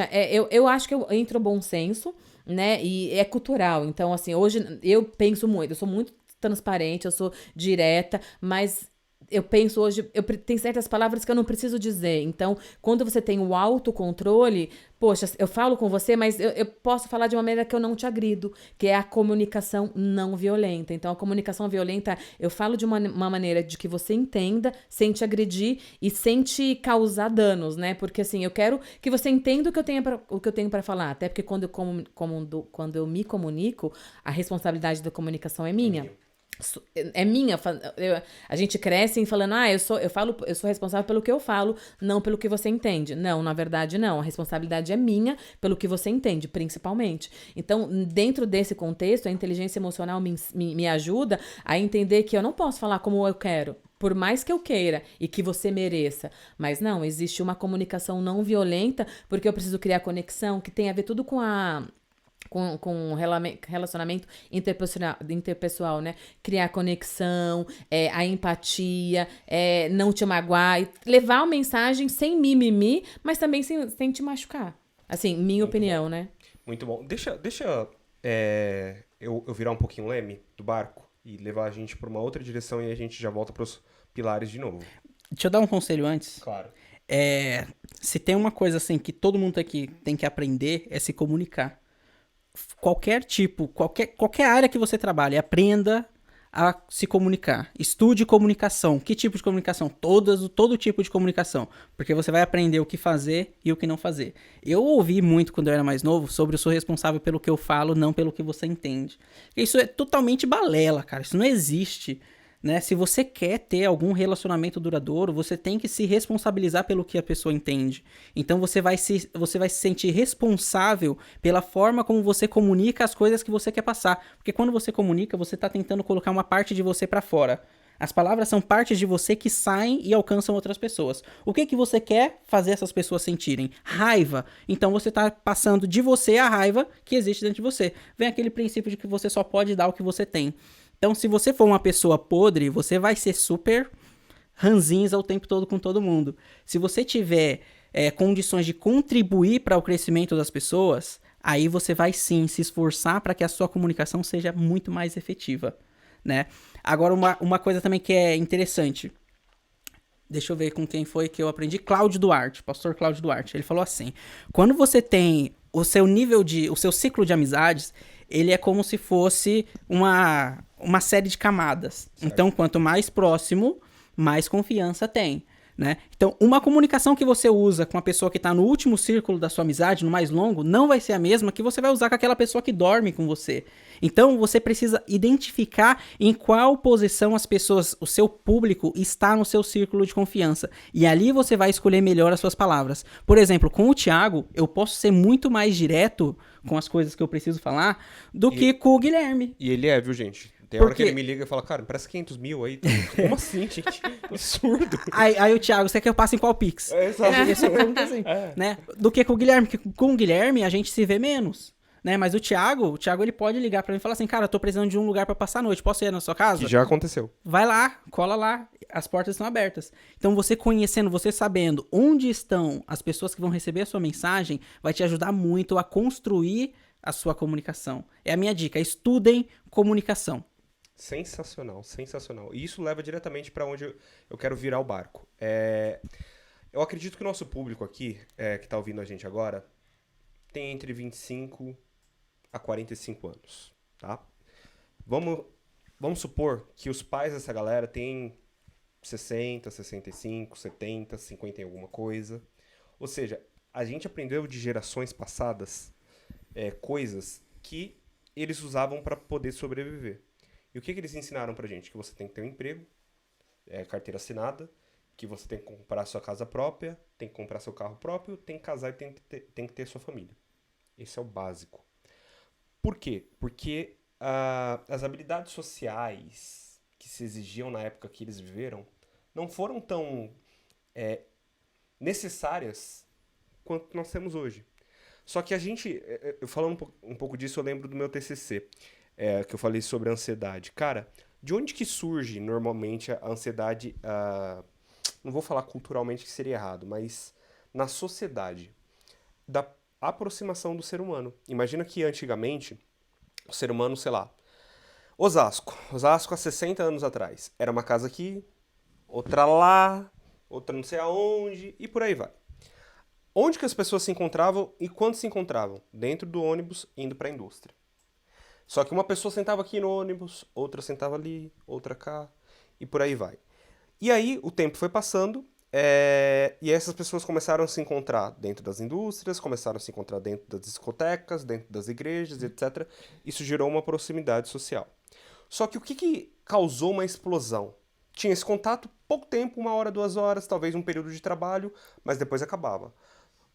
eu acho que entra o bom senso, né? E é cultural. Então, assim, hoje eu penso muito, eu sou muito transparente, eu sou direta, mas eu penso hoje, tem certas palavras que eu não preciso dizer. Então, quando você tem o autocontrole, poxa, eu falo com você, mas eu posso falar de uma maneira que eu não te agrido, que é a comunicação não violenta. Então, a comunicação violenta, eu falo de uma maneira de que você entenda, sem te agredir e sem te causar danos, né? Porque, assim, eu quero que você entenda o que eu tenho para falar. Até porque quando eu me comunico, a responsabilidade da comunicação é minha. É minha, a gente cresce falando, eu sou responsável pelo que eu falo, não pelo que você entende. Não, na verdade não, a responsabilidade é minha pelo que você entende, principalmente. Então, dentro desse contexto, a inteligência emocional me ajuda a entender que eu não posso falar como eu quero, por mais que eu queira e que você mereça. Mas não, existe uma comunicação não violenta, porque eu preciso criar conexão, que tem a ver tudo com relacionamento interpessoal, né? Criar conexão, a empatia, não te magoar, e levar uma mensagem sem mimimi, mas também sem te machucar. Assim, minha opinião, né? Muito bom. Deixa eu virar um pouquinho o leme do barco e levar a gente para uma outra direção e a gente já volta para os pilares de novo. Deixa eu dar um conselho antes. Claro. Se tem uma coisa assim que todo mundo aqui tem que aprender, é se comunicar. Qualquer área que você trabalhe, aprenda a se comunicar. Estude comunicação. Que tipo de comunicação? Todo tipo de comunicação. Porque você vai aprender o que fazer e o que não fazer. Eu ouvi muito quando eu era mais novo sobre eu sou responsável pelo que eu falo, não pelo que você entende. Isso é totalmente balela, cara. Isso não existe. Né? Se você quer ter algum relacionamento duradouro, você tem que se responsabilizar pelo que a pessoa entende. Então você vai se sentir responsável pela forma como você comunica as coisas que você quer passar. Porque quando você comunica, você está tentando colocar uma parte de você para fora. As palavras são partes de você que saem e alcançam outras pessoas. O que você quer fazer essas pessoas sentirem? Raiva. Então você está passando de você a raiva que existe dentro de você. Vem aquele princípio de que você só pode dar o que você tem. Então, se você for uma pessoa podre, você vai ser super ranzinza o tempo todo com todo mundo. Se você tiver condições de contribuir para o crescimento das pessoas, aí você vai sim se esforçar para que a sua comunicação seja muito mais efetiva, né? Agora, uma coisa também que é interessante. Deixa eu ver com quem foi que eu aprendi. Cláudio Duarte, pastor Cláudio Duarte. Ele falou assim, quando você tem o seu ciclo de amizades, ele é como se fosse uma série de camadas. Certo. Então, quanto mais próximo, mais confiança tem, né? Então, uma comunicação que você usa com a pessoa que está no último círculo da sua amizade, no mais longo, não vai ser a mesma que você vai usar com aquela pessoa que dorme com você. Então, você precisa identificar em qual posição as pessoas, o seu público, está no seu círculo de confiança. E ali você vai escolher melhor as suas palavras. Por exemplo, com o Thiago, eu posso ser muito mais direto com as coisas que eu preciso falar do que com o Guilherme. E ele viu, gente? Tem hora que Porque- ele me liga e fala, cara, me parece 500 mil aí. Como assim, gente? Absurdo. Aí o Thiago, você quer que eu passe em qual Pix? Exato. Isso pergunta assim, né? Do que com o Guilherme, porque com o Guilherme a gente se vê menos, né? Mas o Thiago ele pode ligar pra mim e falar assim, cara, eu tô precisando de um lugar pra passar a noite, posso ir na sua casa? Que já aconteceu. Vai lá, cola lá, as portas estão abertas. Então você conhecendo, você sabendo onde estão as pessoas que vão receber a sua mensagem, vai te ajudar muito a construir a sua comunicação. É a minha dica, estudem comunicação. Sensacional, sensacional. E isso leva diretamente para onde eu quero virar o barco. Eu acredito que o nosso público aqui, que está ouvindo a gente agora, tem entre 25 a 45 anos, tá? Vamos supor que os pais dessa galera têm 60, 65, 70, 50 e alguma coisa. Ou seja, a gente aprendeu de gerações passadas coisas que eles usavam para poder sobreviver. E o que eles ensinaram pra gente? Que você tem que ter um emprego, carteira assinada, que você tem que comprar sua casa própria, tem que comprar seu carro próprio, tem que casar e tem que ter sua família. Esse é o básico. Por quê? Porque as habilidades sociais que se exigiam na época que eles viveram não foram tão necessárias quanto nós temos hoje. Só que a gente, falando um pouco disso, eu lembro do meu TCC, que eu falei sobre a ansiedade. Cara, de onde que surge normalmente a ansiedade, não vou falar culturalmente que seria errado, mas na sociedade, da aproximação do ser humano. Imagina que antigamente, o ser humano, sei lá, Osasco há 60 anos atrás, era uma casa aqui, outra lá, outra não sei aonde, e por aí vai. Onde que as pessoas se encontravam e quando se encontravam? Dentro do ônibus, indo para a indústria. Só que uma pessoa sentava aqui no ônibus, outra sentava ali, outra cá, e por aí vai. E aí o tempo foi passando, e essas pessoas começaram a se encontrar dentro das indústrias, começaram a se encontrar dentro das discotecas, dentro das igrejas, etc. Isso gerou uma proximidade social. Só que o que causou uma explosão? Tinha esse contato, pouco tempo, 1 hora, 2 horas, talvez um período de trabalho, mas depois acabava.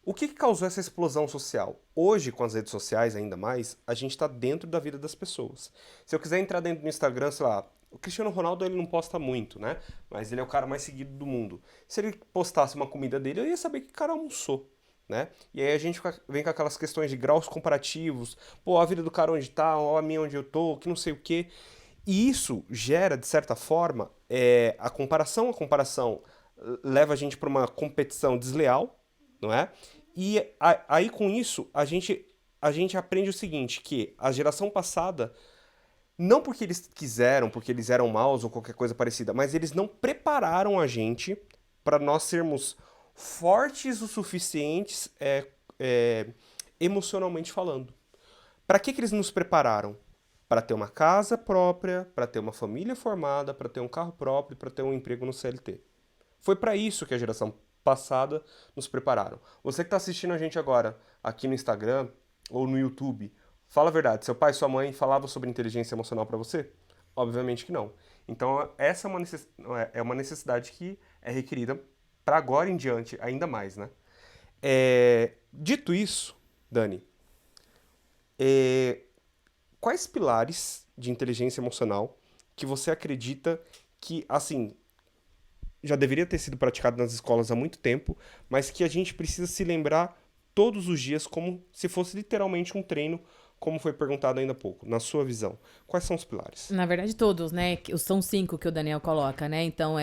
O que causou essa explosão social? Hoje, com as redes sociais ainda mais, a gente está dentro da vida das pessoas. Se eu quiser entrar dentro do Instagram, sei lá, o Cristiano Ronaldo ele não posta muito, né? Mas ele é o cara mais seguido do mundo. Se ele postasse uma comida dele, eu ia saber que cara almoçou, né? E aí a gente vem com aquelas questões de graus comparativos. Pô, a vida do cara onde tá, ó, a minha onde eu tô, que não sei o quê. E isso gera, de certa forma, a comparação leva a gente para uma competição desleal, não é? E aí com isso a gente aprende o seguinte, que a geração passada, não porque eles quiseram, porque eles eram maus ou qualquer coisa parecida, mas eles não prepararam a gente para nós sermos fortes o suficientes emocionalmente falando. Para que eles nos prepararam? Para ter uma casa própria, para ter uma família formada, para ter um carro próprio, para ter um emprego no CLT. Foi para isso que a geração passada nos prepararam. Você que está assistindo a gente agora aqui no Instagram ou no YouTube, fala a verdade, seu pai e sua mãe falavam sobre inteligência emocional para você? Obviamente que não. Então essa é uma necessidade que é requerida para agora em diante, ainda mais, né? Dito isso, Dani, quais pilares de inteligência emocional que você acredita que, assim, já deveria ter sido praticado nas escolas há muito tempo, mas que a gente precisa se lembrar todos os dias como se fosse literalmente um treino, como foi perguntado ainda há pouco, na sua visão. Quais são os pilares? Na verdade, todos, né? São 5 que o Daniel coloca, né? Então,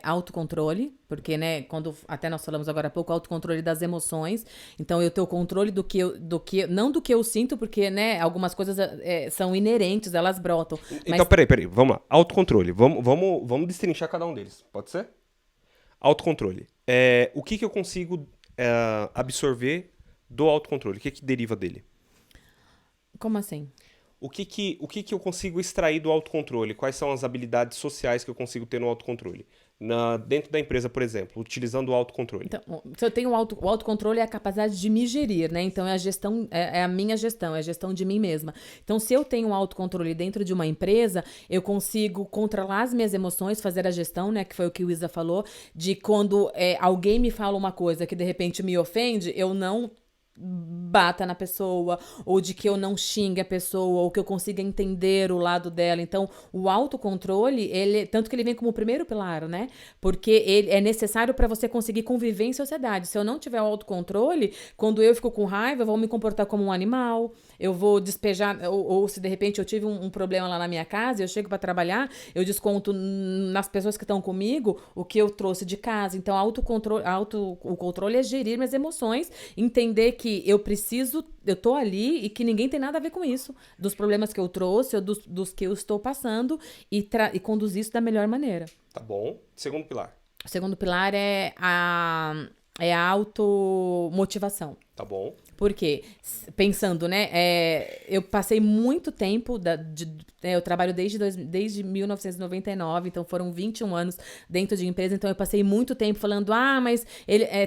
autocontrole, porque, né, quando até nós falamos agora há pouco, autocontrole das emoções. Então, eu tenho o controle não do que eu sinto, porque, né, algumas coisas são inerentes, elas brotam. Então, peraí, vamos lá. Autocontrole. Vamos destrinchar cada um deles, pode ser? Autocontrole. O que eu consigo absorver do autocontrole? O que deriva dele? Como assim? O que eu consigo extrair do autocontrole? Quais são as habilidades sociais que eu consigo ter no autocontrole? Dentro da empresa, por exemplo, utilizando o autocontrole. Então, se eu tenho o autocontrole, é a capacidade de me gerir, né? Então, é a gestão, é a minha gestão, é a gestão de mim mesma. Então, se eu tenho um autocontrole dentro de uma empresa, eu consigo controlar as minhas emoções, fazer a gestão, né? Que foi o que o Isa falou, de quando alguém me fala uma coisa que, de repente, me ofende, eu não bata na pessoa, ou de que eu não xingue a pessoa, ou que eu consiga entender o lado dela. Então, o autocontrole, tanto que ele vem como o primeiro pilar, né? Porque ele é necessário para você conseguir conviver em sociedade. Se eu não tiver o autocontrole, quando eu fico com raiva, eu vou me comportar como um animal, eu vou despejar, ou se de repente eu tive um problema lá na minha casa, eu chego para trabalhar, eu desconto nas pessoas que estão comigo o que eu trouxe de casa. Então, o controle é gerir minhas emoções, entender que eu tô ali e que ninguém tem nada a ver com isso, dos problemas que eu trouxe, ou dos que eu estou passando, e conduzir isso da melhor maneira. Tá bom. Segundo pilar. O segundo pilar é a automotivação. Tá bom. Por quê? Pensando, né? Eu passei muito tempo, eu trabalho desde 1999, então foram 21 anos dentro de empresa, então eu passei muito tempo falando, mas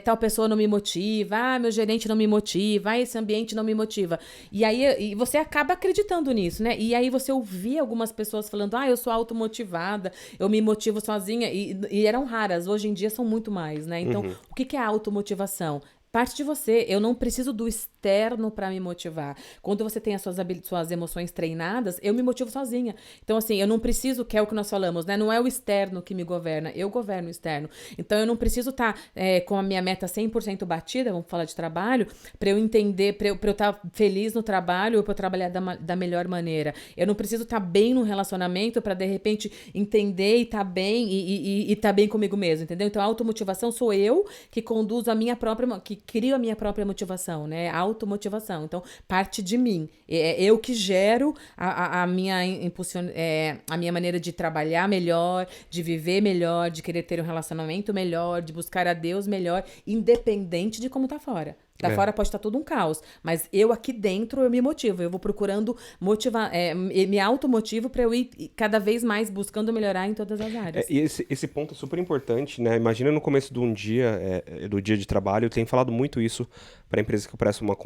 tal pessoa não me motiva, meu gerente não me motiva, esse ambiente não me motiva. E aí você acaba acreditando nisso, né? E aí você ouvia algumas pessoas falando, eu sou automotivada, eu me motivo sozinha, e eram raras, hoje em dia são muito mais, né? Então, o que é a automotivação? Parte de você. Eu não preciso do externo para me motivar. Quando você tem as suas emoções treinadas, eu me motivo sozinha. Então, assim, eu não preciso, que é o que nós falamos, né? Não é o externo que me governa, eu governo o externo. Então, eu não preciso estar com a minha meta 100% batida, vamos falar de trabalho, para eu entender, para eu estar feliz no trabalho ou para eu trabalhar da melhor maneira. Eu não preciso estar bem no relacionamento para, de repente, entender e estar bem e estar bem comigo mesmo, entendeu? Então, a automotivação sou eu que conduzo a minha própria, que crio a minha própria motivação, né? A automotivação. Então, parte de mim. Eu que gero a minha maneira de trabalhar melhor, de viver melhor, de querer ter um relacionamento melhor, de buscar a Deus melhor, independente de como tá fora. Lá fora pode estar tudo um caos, mas eu aqui dentro eu me motivo, eu vou procurando motivar, me automotivo para eu ir cada vez mais buscando melhorar em todas as áreas. E esse ponto é super importante, né? Imagina no começo de um dia, do dia de trabalho, eu tenho falado muito isso para empresas que eu presto uma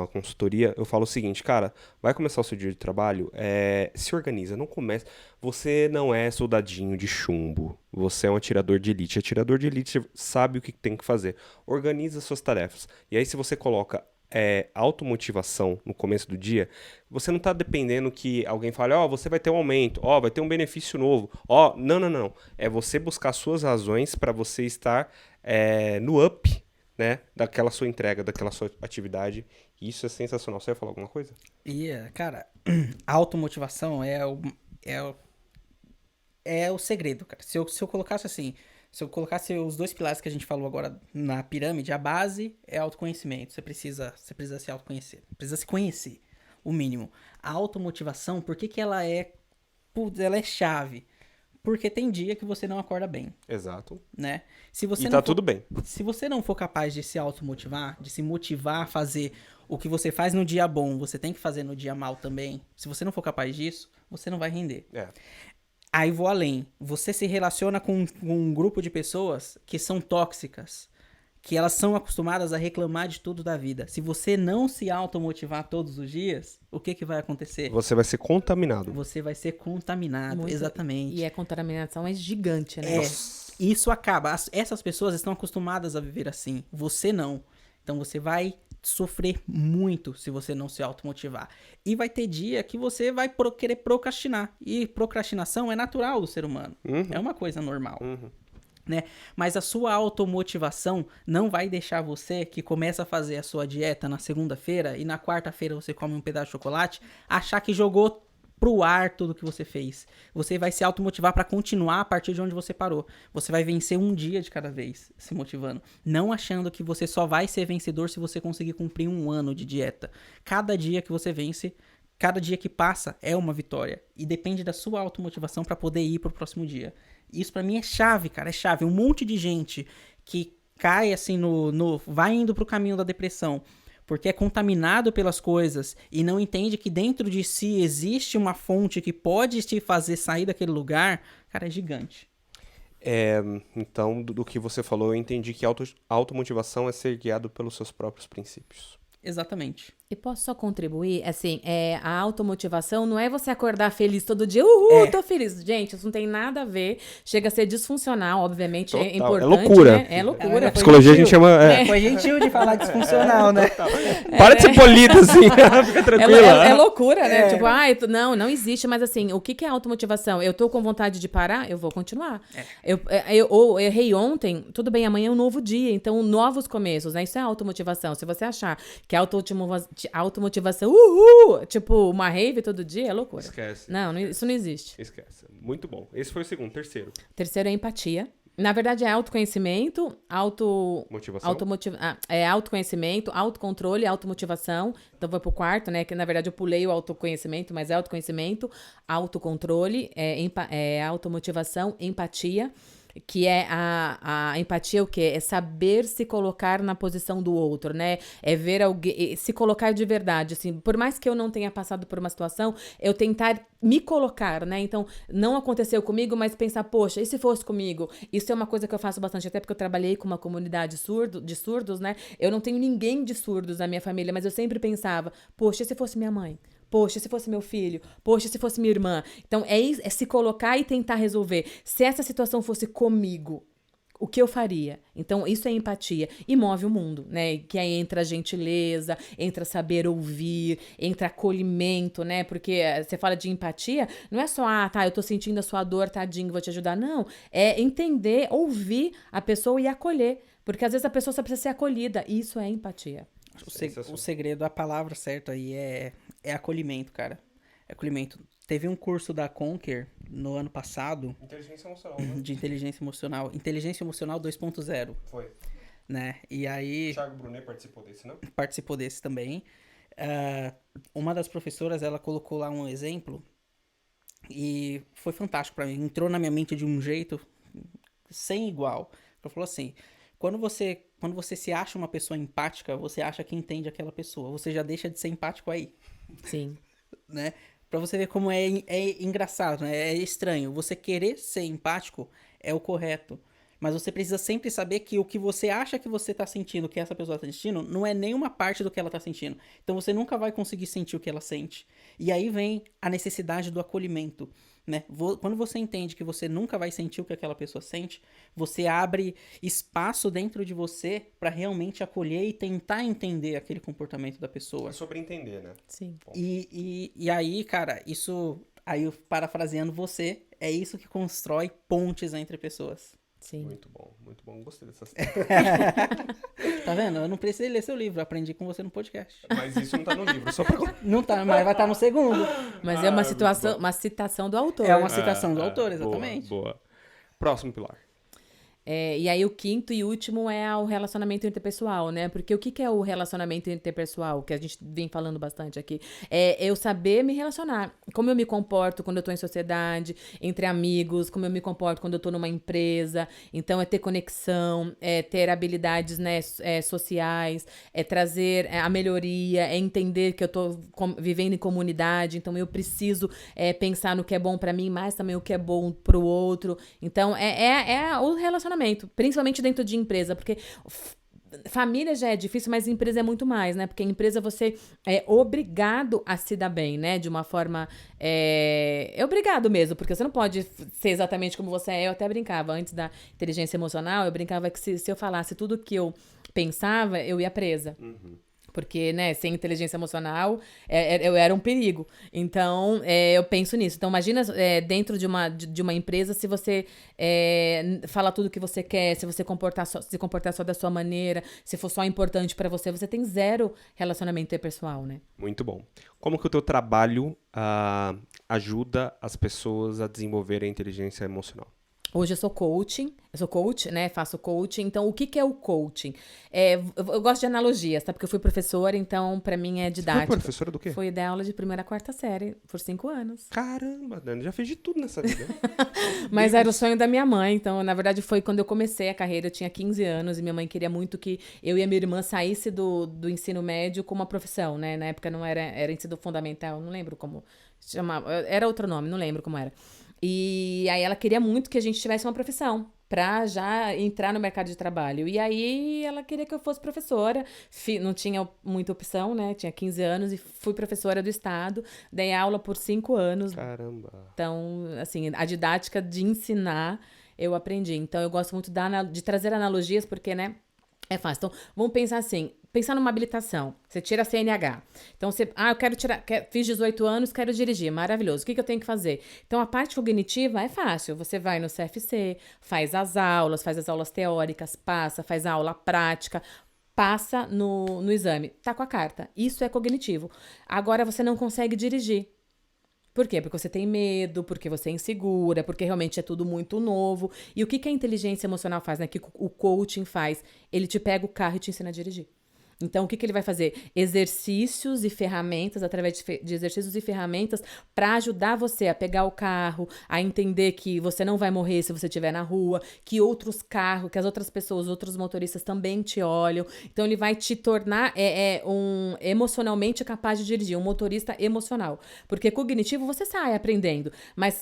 consultoria, eu falo o seguinte, cara, vai começar o seu dia de trabalho, se organiza, não comece. Você não é soldadinho de chumbo, você é um atirador de elite. Atirador de elite sabe o que tem que fazer. Organiza suas tarefas. E aí, se você coloca automotivação no começo do dia, você não está dependendo que alguém fale, você vai ter um aumento, vai ter um benefício novo. Não. É você buscar suas razões para você estar no up, né, daquela sua entrega, daquela sua atividade. Isso é sensacional. Você ia falar alguma coisa? Cara, a automotivação é o segredo, cara. Se eu colocasse assim, se eu colocasse os dois pilares que a gente falou agora na pirâmide, a base é autoconhecimento. Você precisa se autoconhecer. Precisa se conhecer, o mínimo. A automotivação, por que ela é chave? Porque tem dia que você não acorda bem. Exato. Né? Se você tudo bem. Se você não for capaz de se automotivar, de se motivar a fazer o que você faz no dia bom, você tem que fazer no dia mal também. Se você não for capaz disso, você não vai render. Aí vou além. Você se relaciona com um grupo de pessoas que são tóxicas, que elas são acostumadas a reclamar de tudo da vida. Se você não se automotivar todos os dias, o que vai acontecer? Você vai ser contaminado. Você vai ser contaminado, muito, exatamente. E a contaminação é gigante, né? Isso acaba. Essas pessoas estão acostumadas a viver assim. Você não. Então você vai sofrer muito se você não se automotivar. E vai ter dia que você vai querer procrastinar. E procrastinação é natural do ser humano. É uma coisa normal. Né? Mas a sua automotivação não vai deixar você que começa a fazer a sua dieta na segunda-feira e na quarta-feira você come um pedaço de chocolate, achar que jogou pro ar tudo que você fez. Você vai se automotivar para continuar a partir de onde você parou. Você vai vencer um dia de cada vez, se motivando. Não achando que você só vai ser vencedor se você conseguir cumprir um ano de dieta. Cada dia que você vence, cada dia que passa é uma vitória. E depende da sua automotivação para poder ir pro próximo dia. Isso pra mim é chave, cara, é chave. Um monte de gente que cai assim vai indo pro caminho da depressão porque é contaminado pelas coisas e não entende que dentro de si existe uma fonte que pode te fazer sair daquele lugar, cara, é gigante. Então, do que você falou, eu entendi que automotivação é ser guiado pelos seus próprios princípios. Exatamente. E posso só contribuir? Assim, a automotivação não é você acordar feliz todo dia. Uhul, tô feliz. Gente, isso não tem nada a ver. Chega a ser disfuncional, obviamente. Total. É importante, É loucura. né? É loucura. Psicologia a gente chama... Foi gentil de falar disfuncional, né? Para de ser polida, assim. Fica tranquila. É loucura, né? Tipo, não existe. Mas assim, o que é automotivação? Eu tô com vontade de parar, eu vou continuar. Eu errei ontem, tudo bem, amanhã é um novo dia. Então, novos começos, né? Isso é automotivação. Se você achar que automotivação, tipo, uma rave todo dia, é loucura. Esquece. Não, isso não existe. Esquece. Muito bom. Esse foi o segundo. Terceiro. Terceiro é empatia. Na verdade, é autoconhecimento, Motivação. autoconhecimento, autocontrole, automotivação. Então, vou pro quarto, né? Que, na verdade, eu pulei o autoconhecimento, mas é autoconhecimento, autocontrole, automotivação, empatia. Que é a empatia, o quê? É saber se colocar na posição do outro, né? É ver alguém, se colocar de verdade, assim. Por mais que eu não tenha passado por uma situação, eu tentar me colocar, né? Então, não aconteceu comigo, mas pensar, poxa, e se fosse comigo? Isso é uma coisa que eu faço bastante, até porque eu trabalhei com uma comunidade de surdos, né? Eu não tenho ninguém de surdos na minha família, mas eu sempre pensava, poxa, e se fosse minha mãe? Poxa, se fosse meu filho. Poxa, se fosse minha irmã. Então, é se colocar e tentar resolver. Se essa situação fosse comigo, o que eu faria? Então, isso é empatia. E move o mundo, né? Que aí entra a gentileza, entra saber ouvir, entra acolhimento, né? Porque você fala de empatia, não é só, eu tô sentindo a sua dor, tadinho, vou te ajudar. Não, é entender, ouvir a pessoa e acolher. Porque às vezes a pessoa só precisa ser acolhida. E isso é empatia. O segredo, a palavra certa aí é acolhimento, cara. É acolhimento. Teve um curso da Conquer no ano passado. Inteligência emocional, né? De inteligência emocional. Inteligência emocional 2.0. Foi. Né? E aí... Thiago Brunet participou desse, não? Participou desse também. Uma das professoras, ela colocou lá um exemplo. E foi fantástico pra mim. Entrou na minha mente de um jeito sem igual. Ela falou assim... Quando você se acha uma pessoa empática, você acha que entende aquela pessoa. Você já deixa de ser empático aí. Sim. Né? Pra você ver como é engraçado, né? É estranho. Você querer ser empático é o correto. Mas você precisa sempre saber que o que você acha que você tá sentindo, que essa pessoa tá sentindo, não é nenhuma parte do que ela tá sentindo. Então você nunca vai conseguir sentir o que ela sente. E aí vem a necessidade do acolhimento. Né? Quando você entende que você nunca vai sentir o que aquela pessoa sente, você abre espaço dentro de você para realmente acolher e tentar entender aquele comportamento da pessoa. É sobre entender, né? Sim. E aí, cara, isso, aí eu parafraseando você, é isso que constrói pontes entre pessoas. Sim. Muito bom. Gostei dessas. Tá vendo? Eu não precisei ler seu livro, eu aprendi com você no podcast. Mas isso não tá no livro, só pra... Não tá, mas vai estar no segundo. Mas é uma citação do autor. É uma citação do autor, exatamente. Boa. Próximo pilar. E aí o quinto e último é o relacionamento interpessoal, né? Porque o que é o relacionamento interpessoal, que a gente vem falando bastante aqui? É eu saber me relacionar. Como eu me comporto quando eu tô em sociedade, entre amigos, como eu me comporto quando eu tô numa empresa. Então, é ter conexão, é ter habilidades, né, sociais, é trazer a melhoria, é entender que eu tô vivendo em comunidade, então eu preciso pensar no que é bom pra mim, mas também o que é bom pro outro. Então, é o relacionamento. Principalmente dentro de empresa, porque família já é difícil, mas empresa é muito mais, né? Porque empresa você é obrigado a se dar bem, né? De uma forma... É obrigado mesmo, porque você não pode ser exatamente como você é. Eu até brincava, antes da inteligência emocional, eu brincava que se eu falasse tudo que eu pensava, eu ia presa. Uhum. Porque, né, sem inteligência emocional, eu era um perigo. Então, eu penso nisso. Então, imagina dentro de uma empresa, se você falar tudo que você quer, se você se comportar só da sua maneira, se for só importante pra você, você tem zero relacionamento interpessoal, né? Muito bom. Como que o teu trabalho ajuda as pessoas a desenvolverem a inteligência emocional? Hoje eu sou coach, né? Faço coaching. Então, o que é o coaching? Eu gosto de analogias, tá? Porque eu fui professora, então, pra mim é didático. Você foi professora do quê? Fui dar aula de 1ª a 4ª série, por 5 anos. Caramba, Dani, já fez de tudo nessa vida. Mas era o sonho da minha mãe. Então, na verdade, foi quando eu comecei a carreira. Eu tinha 15 anos e minha mãe queria muito que eu e a minha irmã saísse do ensino médio com uma profissão, né? Na época não era ensino fundamental, não lembro como chamava. Era outro nome, não lembro como era. E aí ela queria muito que a gente tivesse uma profissão. para já entrar no mercado de trabalho. E aí ela queria que eu fosse professora, não tinha muita opção, né? Tinha 15 anos e fui professora do estado, dei aula por 5 anos. Caramba. Então, assim, a didática de ensinar eu aprendi. Então, eu gosto muito de trazer analogias, porque, né, é fácil. Então, vamos pensar assim, pensar numa habilitação. Você tira a CNH. Então, eu quero tirar, fiz 18 anos, quero dirigir. Maravilhoso. O que eu tenho que fazer? Então, a parte cognitiva é fácil. Você vai no CFC, faz as aulas teóricas, faz a aula prática, passa no exame. Tá com a carta. Isso é cognitivo. Agora, você não consegue dirigir. Por quê? Porque você tem medo, porque você é insegura, porque realmente é tudo muito novo. E o que a inteligência emocional faz, né? O que o coaching faz? Ele te pega o carro e te ensina a dirigir. Então, o que ele vai fazer? Exercícios e ferramentas, através de exercícios e ferramentas, para ajudar você a pegar o carro, a entender que você não vai morrer se você estiver na rua, que outros carros, que as outras pessoas, outros motoristas também te olham. Então, ele vai te tornar emocionalmente capaz de dirigir, um motorista emocional. Porque cognitivo você sai aprendendo, mas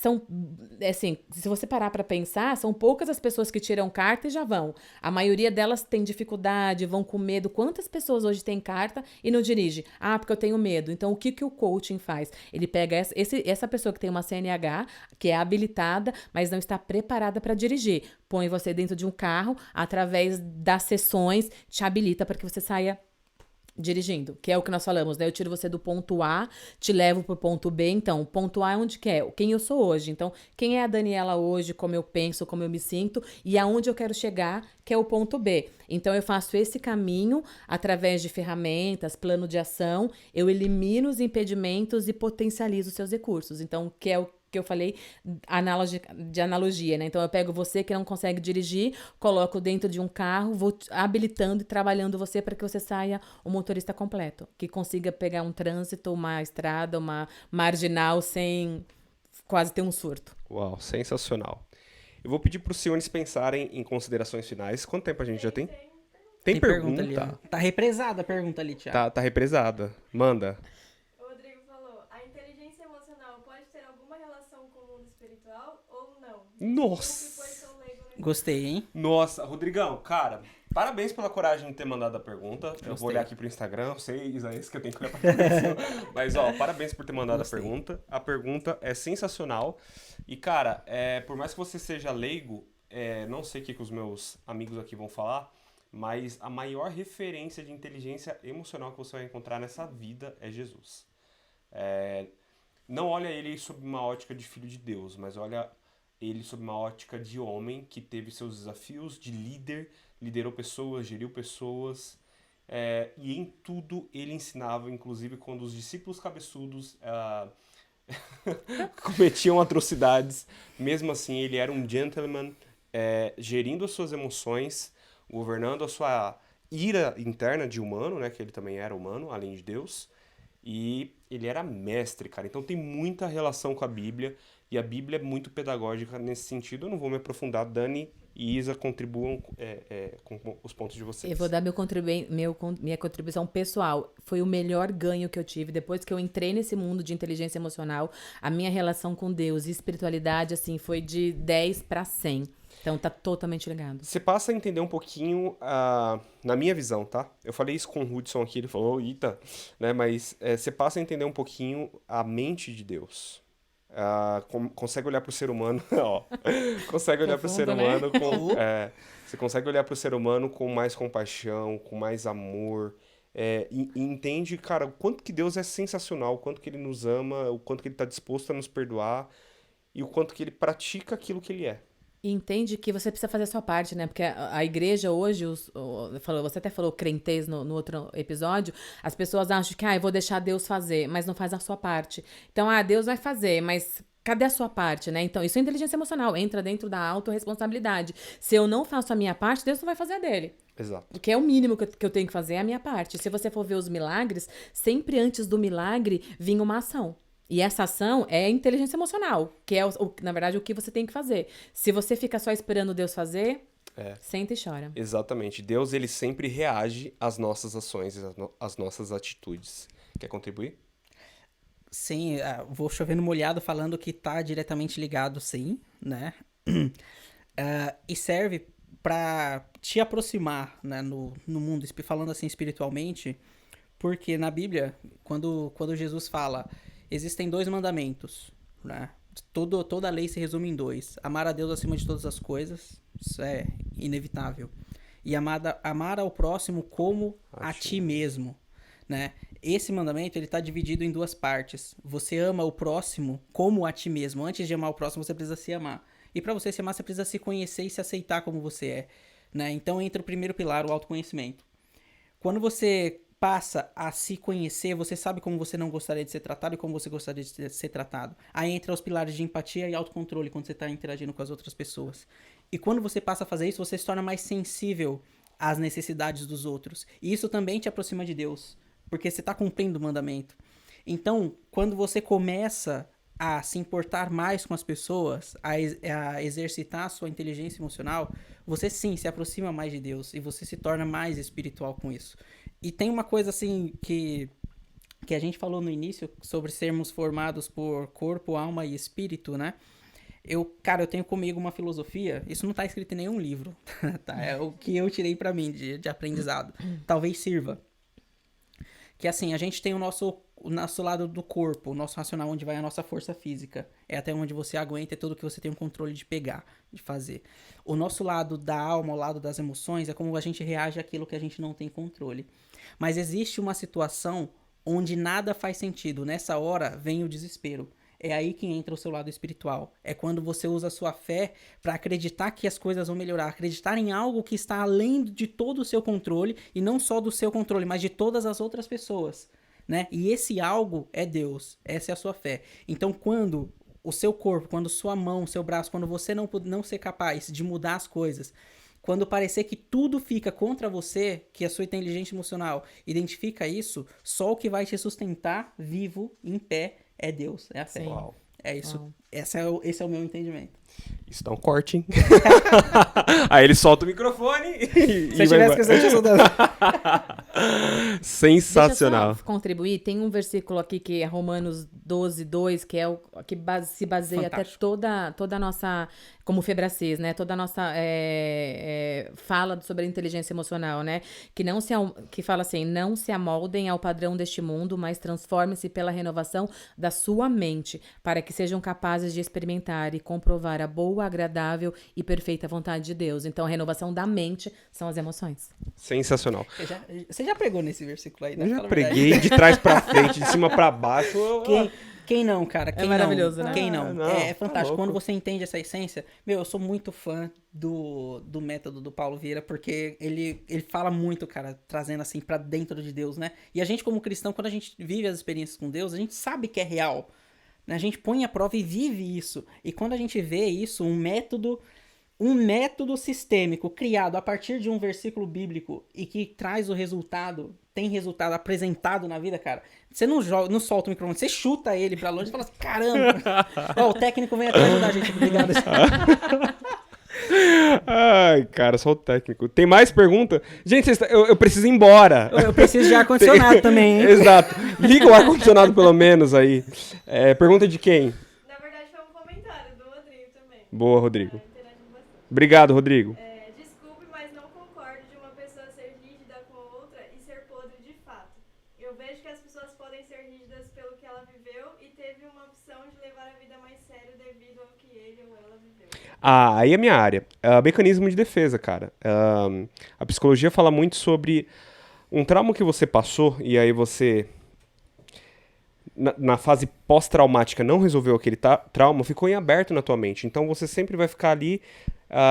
assim, se você parar para pensar, são poucas as pessoas que tiram carta e já vão. A maioria delas tem dificuldade, vão com medo. Quantas pessoas hoje têm carta e não dirige? Ah, porque eu tenho medo. Então, o que o coaching faz? Ele pega essa pessoa que tem uma CNH, que é habilitada, mas não está preparada para dirigir. Põe você dentro de um carro, através das sessões, te habilita para que você saia dirigindo, que é o que nós falamos, né? Eu tiro você do ponto A, te levo pro ponto B. Então, o ponto A é onde que é? Quem eu sou hoje. Então, quem é a Daniela hoje, como eu penso, como eu me sinto e aonde eu quero chegar, que é o ponto B. Então, eu faço esse caminho através de ferramentas, plano de ação, eu elimino os impedimentos e potencializo os seus recursos. Então, que é o que eu falei de analogia, né? Então, eu pego você que não consegue dirigir, coloco dentro de um carro, vou habilitando e trabalhando você para que você saia um motorista completo, que consiga pegar um trânsito, uma estrada, uma marginal sem quase ter um surto. Uau, sensacional. Eu vou pedir para os senhores pensarem em considerações finais. Quanto tempo a gente já tem? Tem pergunta ali, ó. Tá represada a pergunta ali, Thiago. Tá represada. Manda. O Rodrigo falou, a inteligência emocional pode ter alguma relação com o mundo espiritual ou não? Nossa! Gostei, hein? Nossa, Rodrigão, cara, parabéns pela coragem de ter mandado a pergunta. Eu vou Gostei. olhar aqui pro Instagram, eu sei, Isaías, que eu tenho que olhar pra pessoa. Mas, ó, parabéns por ter mandado Gostei. a pergunta. A pergunta é sensacional. E, cara, por mais que você seja leigo, não sei o que os meus amigos aqui vão falar, mas a maior referência de inteligência emocional que você vai encontrar nessa vida é Jesus. Não olha ele sob uma ótica de filho de Deus, mas olha ele sob uma ótica de homem que teve seus desafios, de líder, liderou pessoas, geriu pessoas, e em tudo ele ensinava, inclusive quando os discípulos cabeçudos cometiam atrocidades, mesmo assim ele era um gentleman, gerindo as suas emoções, governando a sua ira interna de humano, né, que ele também era humano, além de Deus, e ele era mestre, cara. Então tem muita relação com a Bíblia, e a Bíblia é muito pedagógica nesse sentido. Eu não vou me aprofundar. Dani e Isa contribuam com os pontos de vocês. Eu vou dar minha contribuição pessoal. Foi o melhor ganho que eu tive. Depois que eu entrei nesse mundo de inteligência emocional, a minha relação com Deus e espiritualidade, assim, foi de 10 para 100. Então tá totalmente ligado. Você passa a entender um pouquinho, na minha visão, tá? Eu falei isso com o Hudson aqui, ele falou, eita, né? Mas você passa a entender um pouquinho a mente de Deus. Consegue olhar para o ser humano, ó, consegue olhar para o ser humano com, você consegue olhar para o ser humano com mais compaixão, com mais amor, e entende, cara, o quanto que Deus é sensacional, o quanto que ele nos ama, o quanto que ele está disposto a nos perdoar e o quanto que ele pratica aquilo que ele é. E entende que você precisa fazer a sua parte, né? Porque a igreja hoje, você até falou crentez no outro episódio, as pessoas acham que, eu vou deixar Deus fazer, mas não faz a sua parte. Então, Deus vai fazer, mas cadê a sua parte, né? Então, isso é inteligência emocional, entra dentro da autorresponsabilidade. Se eu não faço a minha parte, Deus não vai fazer a dele. Exato. Porque é o mínimo que eu tenho que fazer, é a minha parte. Se você for ver os milagres, sempre antes do milagre vinha uma ação. E essa ação é inteligência emocional, que é, na verdade, o que você tem que fazer. Se você fica só esperando Deus fazer, senta e chora. Exatamente. Deus, ele sempre reage às nossas ações, às nossas atitudes. Quer contribuir? Sim, vou chover no molhado falando que tá diretamente ligado, sim, né? E serve para te aproximar, né, no mundo, falando assim espiritualmente, porque na Bíblia, quando Jesus fala, existem 2 mandamentos, né? Toda a lei se resume em 2. Amar a Deus acima de todas as coisas, isso é inevitável. E amar ao próximo como a ti mesmo, né? Esse mandamento, ele tá dividido em 2 partes. Você ama o próximo como a ti mesmo. Antes de amar o próximo, você precisa se amar. E para você se amar, você precisa se conhecer e se aceitar como você é, né? Então entra o primeiro pilar, o autoconhecimento. Quando você passa a se conhecer, você sabe como você não gostaria de ser tratado e como você gostaria de ser tratado. Aí entra os pilares de empatia e autocontrole quando você está interagindo com as outras pessoas. E quando você passa a fazer isso, você se torna mais sensível às necessidades dos outros. E isso também te aproxima de Deus, porque você está cumprindo o mandamento. Então, quando você começa a se importar mais com as pessoas, a exercitar a sua inteligência emocional, você sim se aproxima mais de Deus e você se torna mais espiritual com isso. E tem uma coisa assim que a gente falou no início sobre sermos formados por corpo, alma e espírito, né? Eu tenho comigo uma filosofia, isso não tá escrito em nenhum livro, tá? É o que eu tirei pra mim de aprendizado. Talvez sirva. Que assim, a gente tem o nosso lado do corpo, o nosso racional, onde vai a nossa força física. É até onde você aguenta, é tudo que você tem o controle de pegar, de fazer. O nosso lado da alma, o lado das emoções, é como a gente reage àquilo que a gente não tem controle. Mas existe uma situação onde nada faz sentido. Nessa hora vem o desespero. É aí que entra o seu lado espiritual. É quando você usa a sua fé para acreditar que as coisas vão melhorar. Acreditar em algo que está além de todo o seu controle. E não só do seu controle, mas de todas as outras pessoas, né? E esse algo é Deus. Essa é a sua fé. Então, quando o seu corpo, quando sua mão, seu braço, quando você não ser capaz de mudar as coisas, quando parecer que tudo fica contra você, que a sua inteligência emocional identifica isso, só o que vai te sustentar vivo, em pé, é Deus, é a fé. Uau. É isso. Uau. Esse é o meu entendimento. Isso dá um corte, hein? Aí ele solta o microfone e Se eu vai tivesse que ser soldado. Sensacional. Deixa eu só contribuir. Tem um versículo aqui que é Romanos 12:2, que é o que se baseia Fantástico. até toda a nossa, como Febracis, né? Toda a nossa fala sobre a inteligência emocional, né? Que fala assim, não se amoldem ao padrão deste mundo, mas transformem-se pela renovação da sua mente, para que sejam capazes de experimentar e comprovar a boa, agradável e perfeita vontade de Deus. Então, a renovação da mente são as emoções. Sensacional. Você já pregou nesse versículo aí, né? Eu já Fala a verdade. preguei de trás pra frente, de cima pra baixo. Quem não, cara? Quem maravilhoso, não? né? Quem não? Não, É tá fantástico. louco. Quando você entende essa essência... eu sou muito fã do método do Paulo Vieira, porque ele fala muito, cara, trazendo assim pra dentro de Deus, né? E a gente como cristão, quando a gente vive as experiências com Deus, a gente sabe que é real, né? A gente põe à prova e vive isso. E quando a gente vê isso, um método sistêmico criado a partir de um versículo bíblico e que traz o resultado, tem resultado apresentado na vida, cara. Você não solta o microfone, você chuta ele pra longe e fala assim, caramba. Ó, o técnico vem aqui ajudar a gente. Obrigado. Ai, cara, só o técnico. Tem mais pergunta? Gente, eu preciso ir embora. Eu preciso de ar-condicionado também, hein? Exato. Liga o ar-condicionado pelo menos aí. Pergunta de quem? Na verdade, foi um comentário do Rodrigo também. Boa, Rodrigo. Interagindo bastante. Obrigado, Rodrigo. Desculpe, mas não concordo de uma pessoa ser rígida com a outra e ser podre de fato. Eu vejo que as pessoas podem ser rígidas pelo que ela viveu e teve uma opção de levar a vida mais sério devido ao que ele ou ela viveu. Aí é minha área. Mecanismo de defesa, cara. A psicologia fala muito sobre um trauma que você passou e aí você, na fase pós-traumática, não resolveu aquele trauma, ficou em aberto na tua mente. Então você sempre vai ficar ali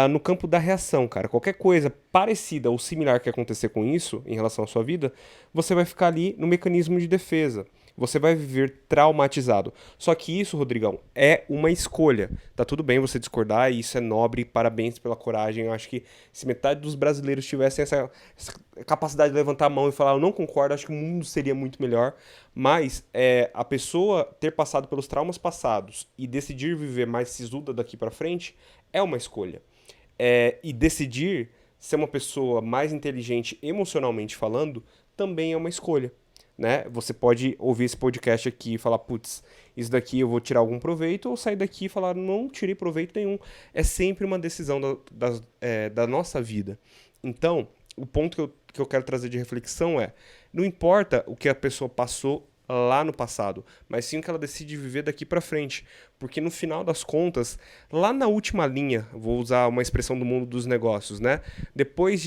no campo da reação, cara. Qualquer coisa parecida ou similar que acontecer com isso em relação à sua vida, você vai ficar ali no mecanismo de defesa. Você vai viver traumatizado. Só que isso, Rodrigão, é uma escolha. Tá tudo bem você discordar, e isso é nobre, parabéns pela coragem. Eu acho que se metade dos brasileiros tivessem essa capacidade de levantar a mão e falar, eu não concordo, acho que o mundo seria muito melhor. Mas a pessoa ter passado pelos traumas passados e decidir viver mais sisuda daqui pra frente é uma escolha. E decidir ser uma pessoa mais inteligente emocionalmente falando também é uma escolha. né? Você pode ouvir esse podcast aqui e falar, putz, isso daqui eu vou tirar algum proveito, ou sair daqui e falar, não tirei proveito nenhum. É sempre uma decisão da nossa vida. Então, o ponto que eu quero trazer de reflexão é, não importa o que a pessoa passou lá no passado, mas sim o que ela decide viver daqui pra frente. Porque no final das contas, lá na última linha, vou usar uma expressão do mundo dos negócios, né? Depois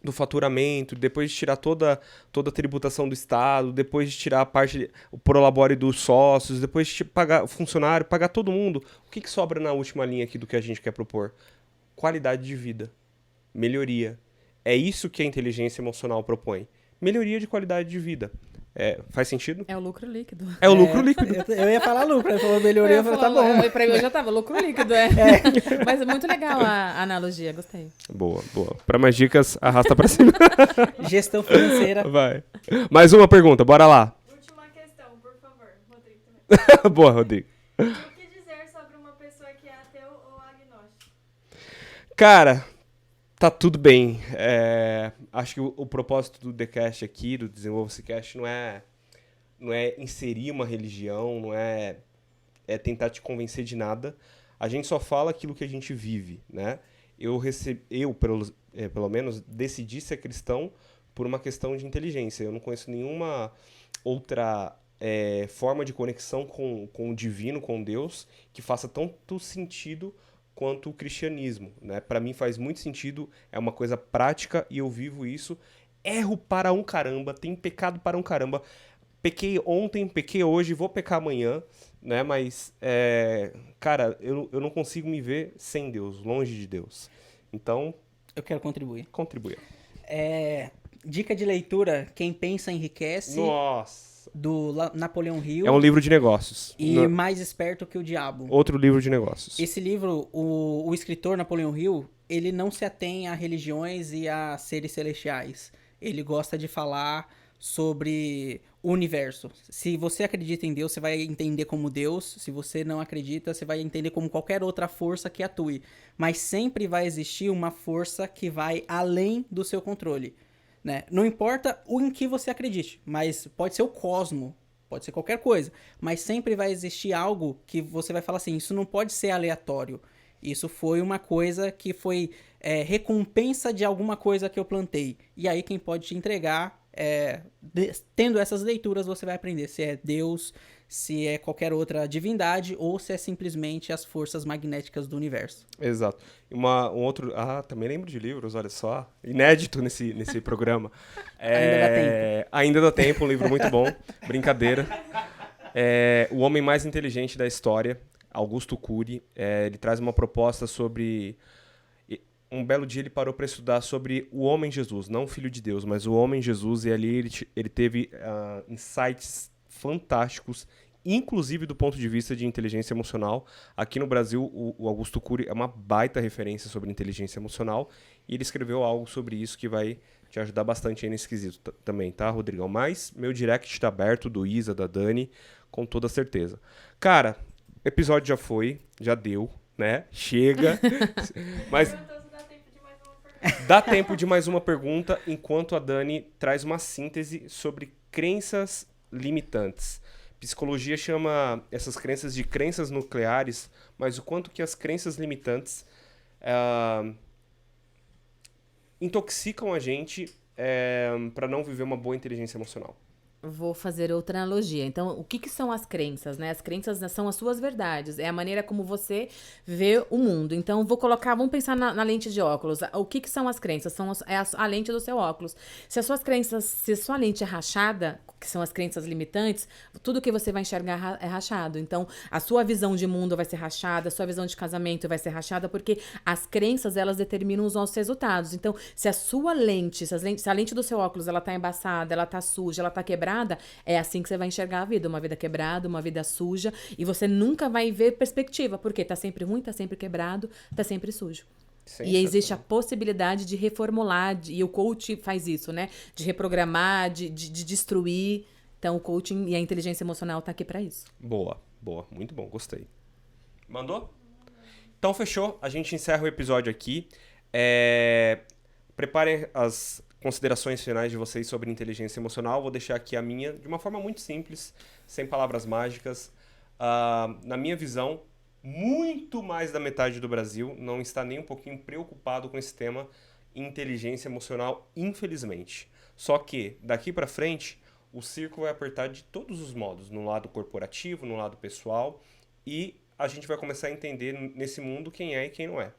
do faturamento, depois de tirar toda a tributação do Estado, depois de tirar a parte, o prolabore dos sócios, depois de pagar o funcionário, pagar todo mundo, o que sobra na última linha aqui do que a gente quer propor? Qualidade de vida, melhoria. É isso que a inteligência emocional propõe. Melhoria de qualidade de vida. Faz sentido? É o lucro líquido. É o lucro líquido. Eu ia falar lucro, ele falou melhoria, eu falei, tá bom. Pra mim eu já tava lucro líquido, Mas é muito legal a analogia, gostei. Boa. Pra mais dicas, arrasta pra cima. Gestão financeira. Vai. Mais uma pergunta, bora lá. Última questão, por favor. Rodrigo também. Boa, Rodrigo. O que dizer sobre uma pessoa que é ateu ou agnóstico? Cara, tá tudo bem. Acho que o propósito do TheCast aqui, do Desenvolva-se Cast, não é inserir uma religião, não é tentar te convencer de nada. A gente só fala aquilo que a gente vive, né? Eu pelo menos, decidi ser cristão por uma questão de inteligência. Eu não conheço nenhuma outra forma de conexão com o divino, com Deus, que faça tanto sentido quanto o cristianismo, né? Para mim faz muito sentido, é uma coisa prática e eu vivo isso. Erro para um caramba, tenho pecado para um caramba. Pequei ontem, pequei hoje, vou pecar amanhã, né? Mas, cara, eu não consigo me ver sem Deus, longe de Deus. Então, Eu quero contribuir. contribua. Dica de leitura, Quem Pensa Enriquece, Nossa! do Napoleão Hill. É um livro de negócios. E Mais Esperto que o Diabo. Outro livro de negócios. Esse livro, o escritor Napoleão Hill, ele não se atém a religiões e a seres celestiais. Ele gosta de falar sobre o universo. Se você acredita em Deus, você vai entender como Deus. Se você não acredita, você vai entender como qualquer outra força que atue. Mas sempre vai existir uma força que vai além do seu controle, né? Não importa em que você acredite, mas pode ser o cosmo, pode ser qualquer coisa, mas sempre vai existir algo que você vai falar assim, isso não pode ser aleatório, isso foi uma coisa que foi recompensa de alguma coisa que eu plantei, e aí quem pode te entregar, tendo essas leituras, você vai aprender se é Deus, se é qualquer outra divindade, ou se é simplesmente as forças magnéticas do universo. Exato. Um outro... também lembro de livros, olha só. Inédito nesse programa. Ainda dá tempo. Ainda dá tempo, um livro muito bom. Brincadeira. O Homem Mais Inteligente da História, Augusto Cury. Ele traz uma proposta sobre... Um belo dia ele parou para estudar sobre o homem Jesus, não o Filho de Deus, mas o homem Jesus, e ali ele teve insights fantásticos, inclusive do ponto de vista de inteligência emocional. Aqui no Brasil, o Augusto Cury é uma baita referência sobre inteligência emocional, e ele escreveu algo sobre isso que vai te ajudar bastante aí nesse quesito também, tá, Rodrigão? Mas meu direct está aberto, do Isa, da Dani, com toda certeza. Cara, o episódio já foi, já deu, né? Chega. Mas dá tempo de mais uma pergunta, enquanto a Dani traz uma síntese sobre crenças limitantes. Psicologia chama essas crenças de crenças nucleares, mas o quanto que as crenças limitantes intoxicam a gente para não viver uma boa inteligência emocional. Vou fazer outra analogia. Então, o que são as crenças, né? As crenças são as suas verdades. É a maneira como você vê o mundo. Então, vamos pensar na lente de óculos. O que são as crenças? É a lente do seu óculos. Se a sua lente é rachada, que são as crenças limitantes, tudo que você vai enxergar é rachado. Então, a sua visão de mundo vai ser rachada, a sua visão de casamento vai ser rachada, porque as crenças, elas determinam os nossos resultados. Então, se a sua lente, se a lente do seu óculos, ela tá embaçada, ela tá suja, ela tá quebrada, é assim que você vai enxergar a vida. Uma vida quebrada, uma vida suja, e você nunca vai ver perspectiva, porque tá sempre ruim, tá sempre quebrado, tá sempre sujo. E existe a possibilidade de reformular, e o coach faz isso, né? De reprogramar, de destruir. Então, o coaching e a inteligência emocional tá aqui para isso. Boa, muito bom, gostei. Mandou? Então, fechou. A gente encerra o episódio aqui. Preparem considerações finais de vocês sobre inteligência emocional. Vou deixar aqui a minha de uma forma muito simples, sem palavras mágicas. Na minha visão, muito mais da metade do Brasil não está nem um pouquinho preocupado com esse tema inteligência emocional, infelizmente. Só que, daqui para frente, o circo vai apertar de todos os modos, no lado corporativo, no lado pessoal, e a gente vai começar a entender nesse mundo quem é e quem não é.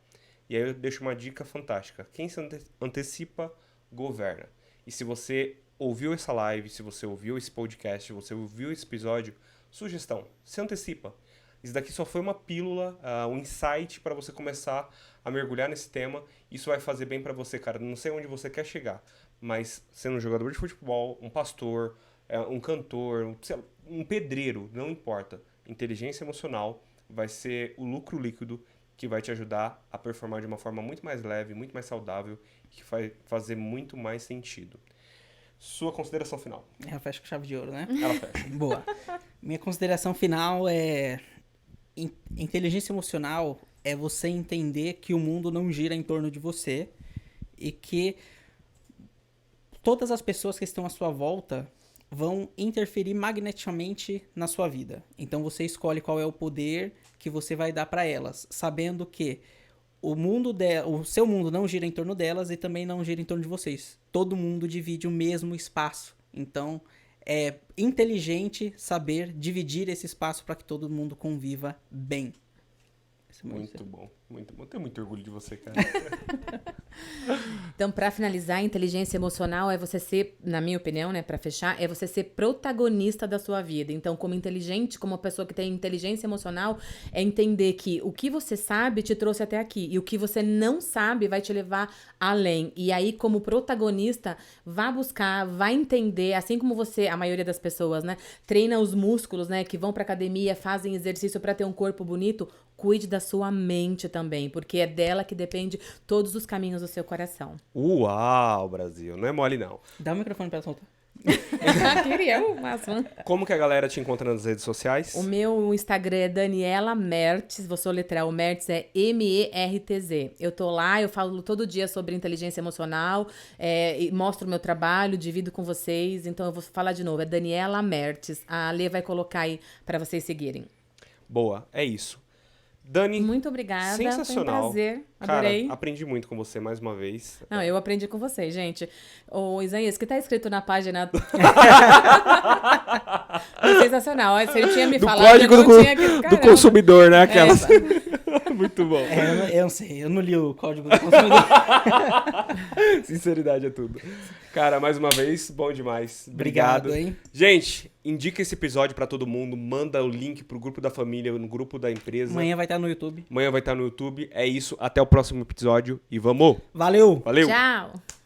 E aí eu deixo uma dica fantástica. Quem se antecipa, governa. E se você ouviu essa live, se você ouviu esse podcast, se você ouviu esse episódio, sugestão, se antecipa. Isso daqui só foi uma pílula, um insight para você começar a mergulhar nesse tema. Isso vai fazer bem para você, cara. Não sei onde você quer chegar, mas sendo um jogador de futebol, um pastor, um cantor, um pedreiro, não importa. Inteligência emocional vai ser o lucro líquido que vai te ajudar a performar de uma forma muito mais leve, muito mais saudável, que vai fazer muito mais sentido. Sua consideração final. Ela fecha com chave de ouro, né? Ela fecha. Boa. Minha consideração final é... Inteligência emocional é você entender que o mundo não gira em torno de você e que todas as pessoas que estão à sua volta vão interferir magneticamente na sua vida. Então você escolhe qual é o poder que você vai dar para elas, sabendo que o seu mundo não gira em torno delas e também não gira em torno de vocês. Todo mundo divide o mesmo espaço. Então é inteligente saber dividir esse espaço para que todo mundo conviva bem. Muito bom, muito bom. Tenho muito orgulho de você, cara. Então, para finalizar, inteligência emocional é você ser, na minha opinião, né, para fechar, é você ser protagonista da sua vida. Então, como inteligente, como uma pessoa que tem inteligência emocional, é entender que o que você sabe te trouxe até aqui e o que você não sabe vai te levar além. E aí, como protagonista, vá buscar, vá entender, assim como você, a maioria das pessoas, né, treina os músculos, né, que vão para academia, fazem exercício para ter um corpo bonito. Cuide da sua mente também, porque é dela que depende todos os caminhos do seu coração. Uau, Brasil. Não é mole, não. Dá o microfone pra ela soltar. Queria o máximo. Como que a galera te encontra nas redes sociais? O meu Instagram é Daniela Mertz. Vou soletrar, o Mertz é MERTZ. Eu tô lá, eu falo todo dia sobre inteligência emocional, e mostro o meu trabalho, divido com vocês. Então eu vou falar de novo, é Daniela Mertz. A Lê vai colocar aí para vocês seguirem. Boa, é isso. Dani, muito obrigada. sensacional. Foi um prazer. Adorei. Cara, aprendi muito com você mais uma vez. Não, eu aprendi com vocês, gente. Ô, Isaías, o que tá escrito na página... Foi sensacional. Se ele tinha me falado, código eu não tinha que... do consumidor, né? Aquelas... Muito bom. Eu não sei, eu não li o código do consumidor. Sinceridade é tudo. Cara, mais uma vez, bom demais. Obrigado, hein? Gente, indica esse episódio pra todo mundo, manda o link pro grupo da família, no grupo da empresa. Amanhã vai estar no YouTube. Amanhã vai estar no YouTube. É isso, até o próximo episódio e vamos! Valeu! Valeu! Tchau!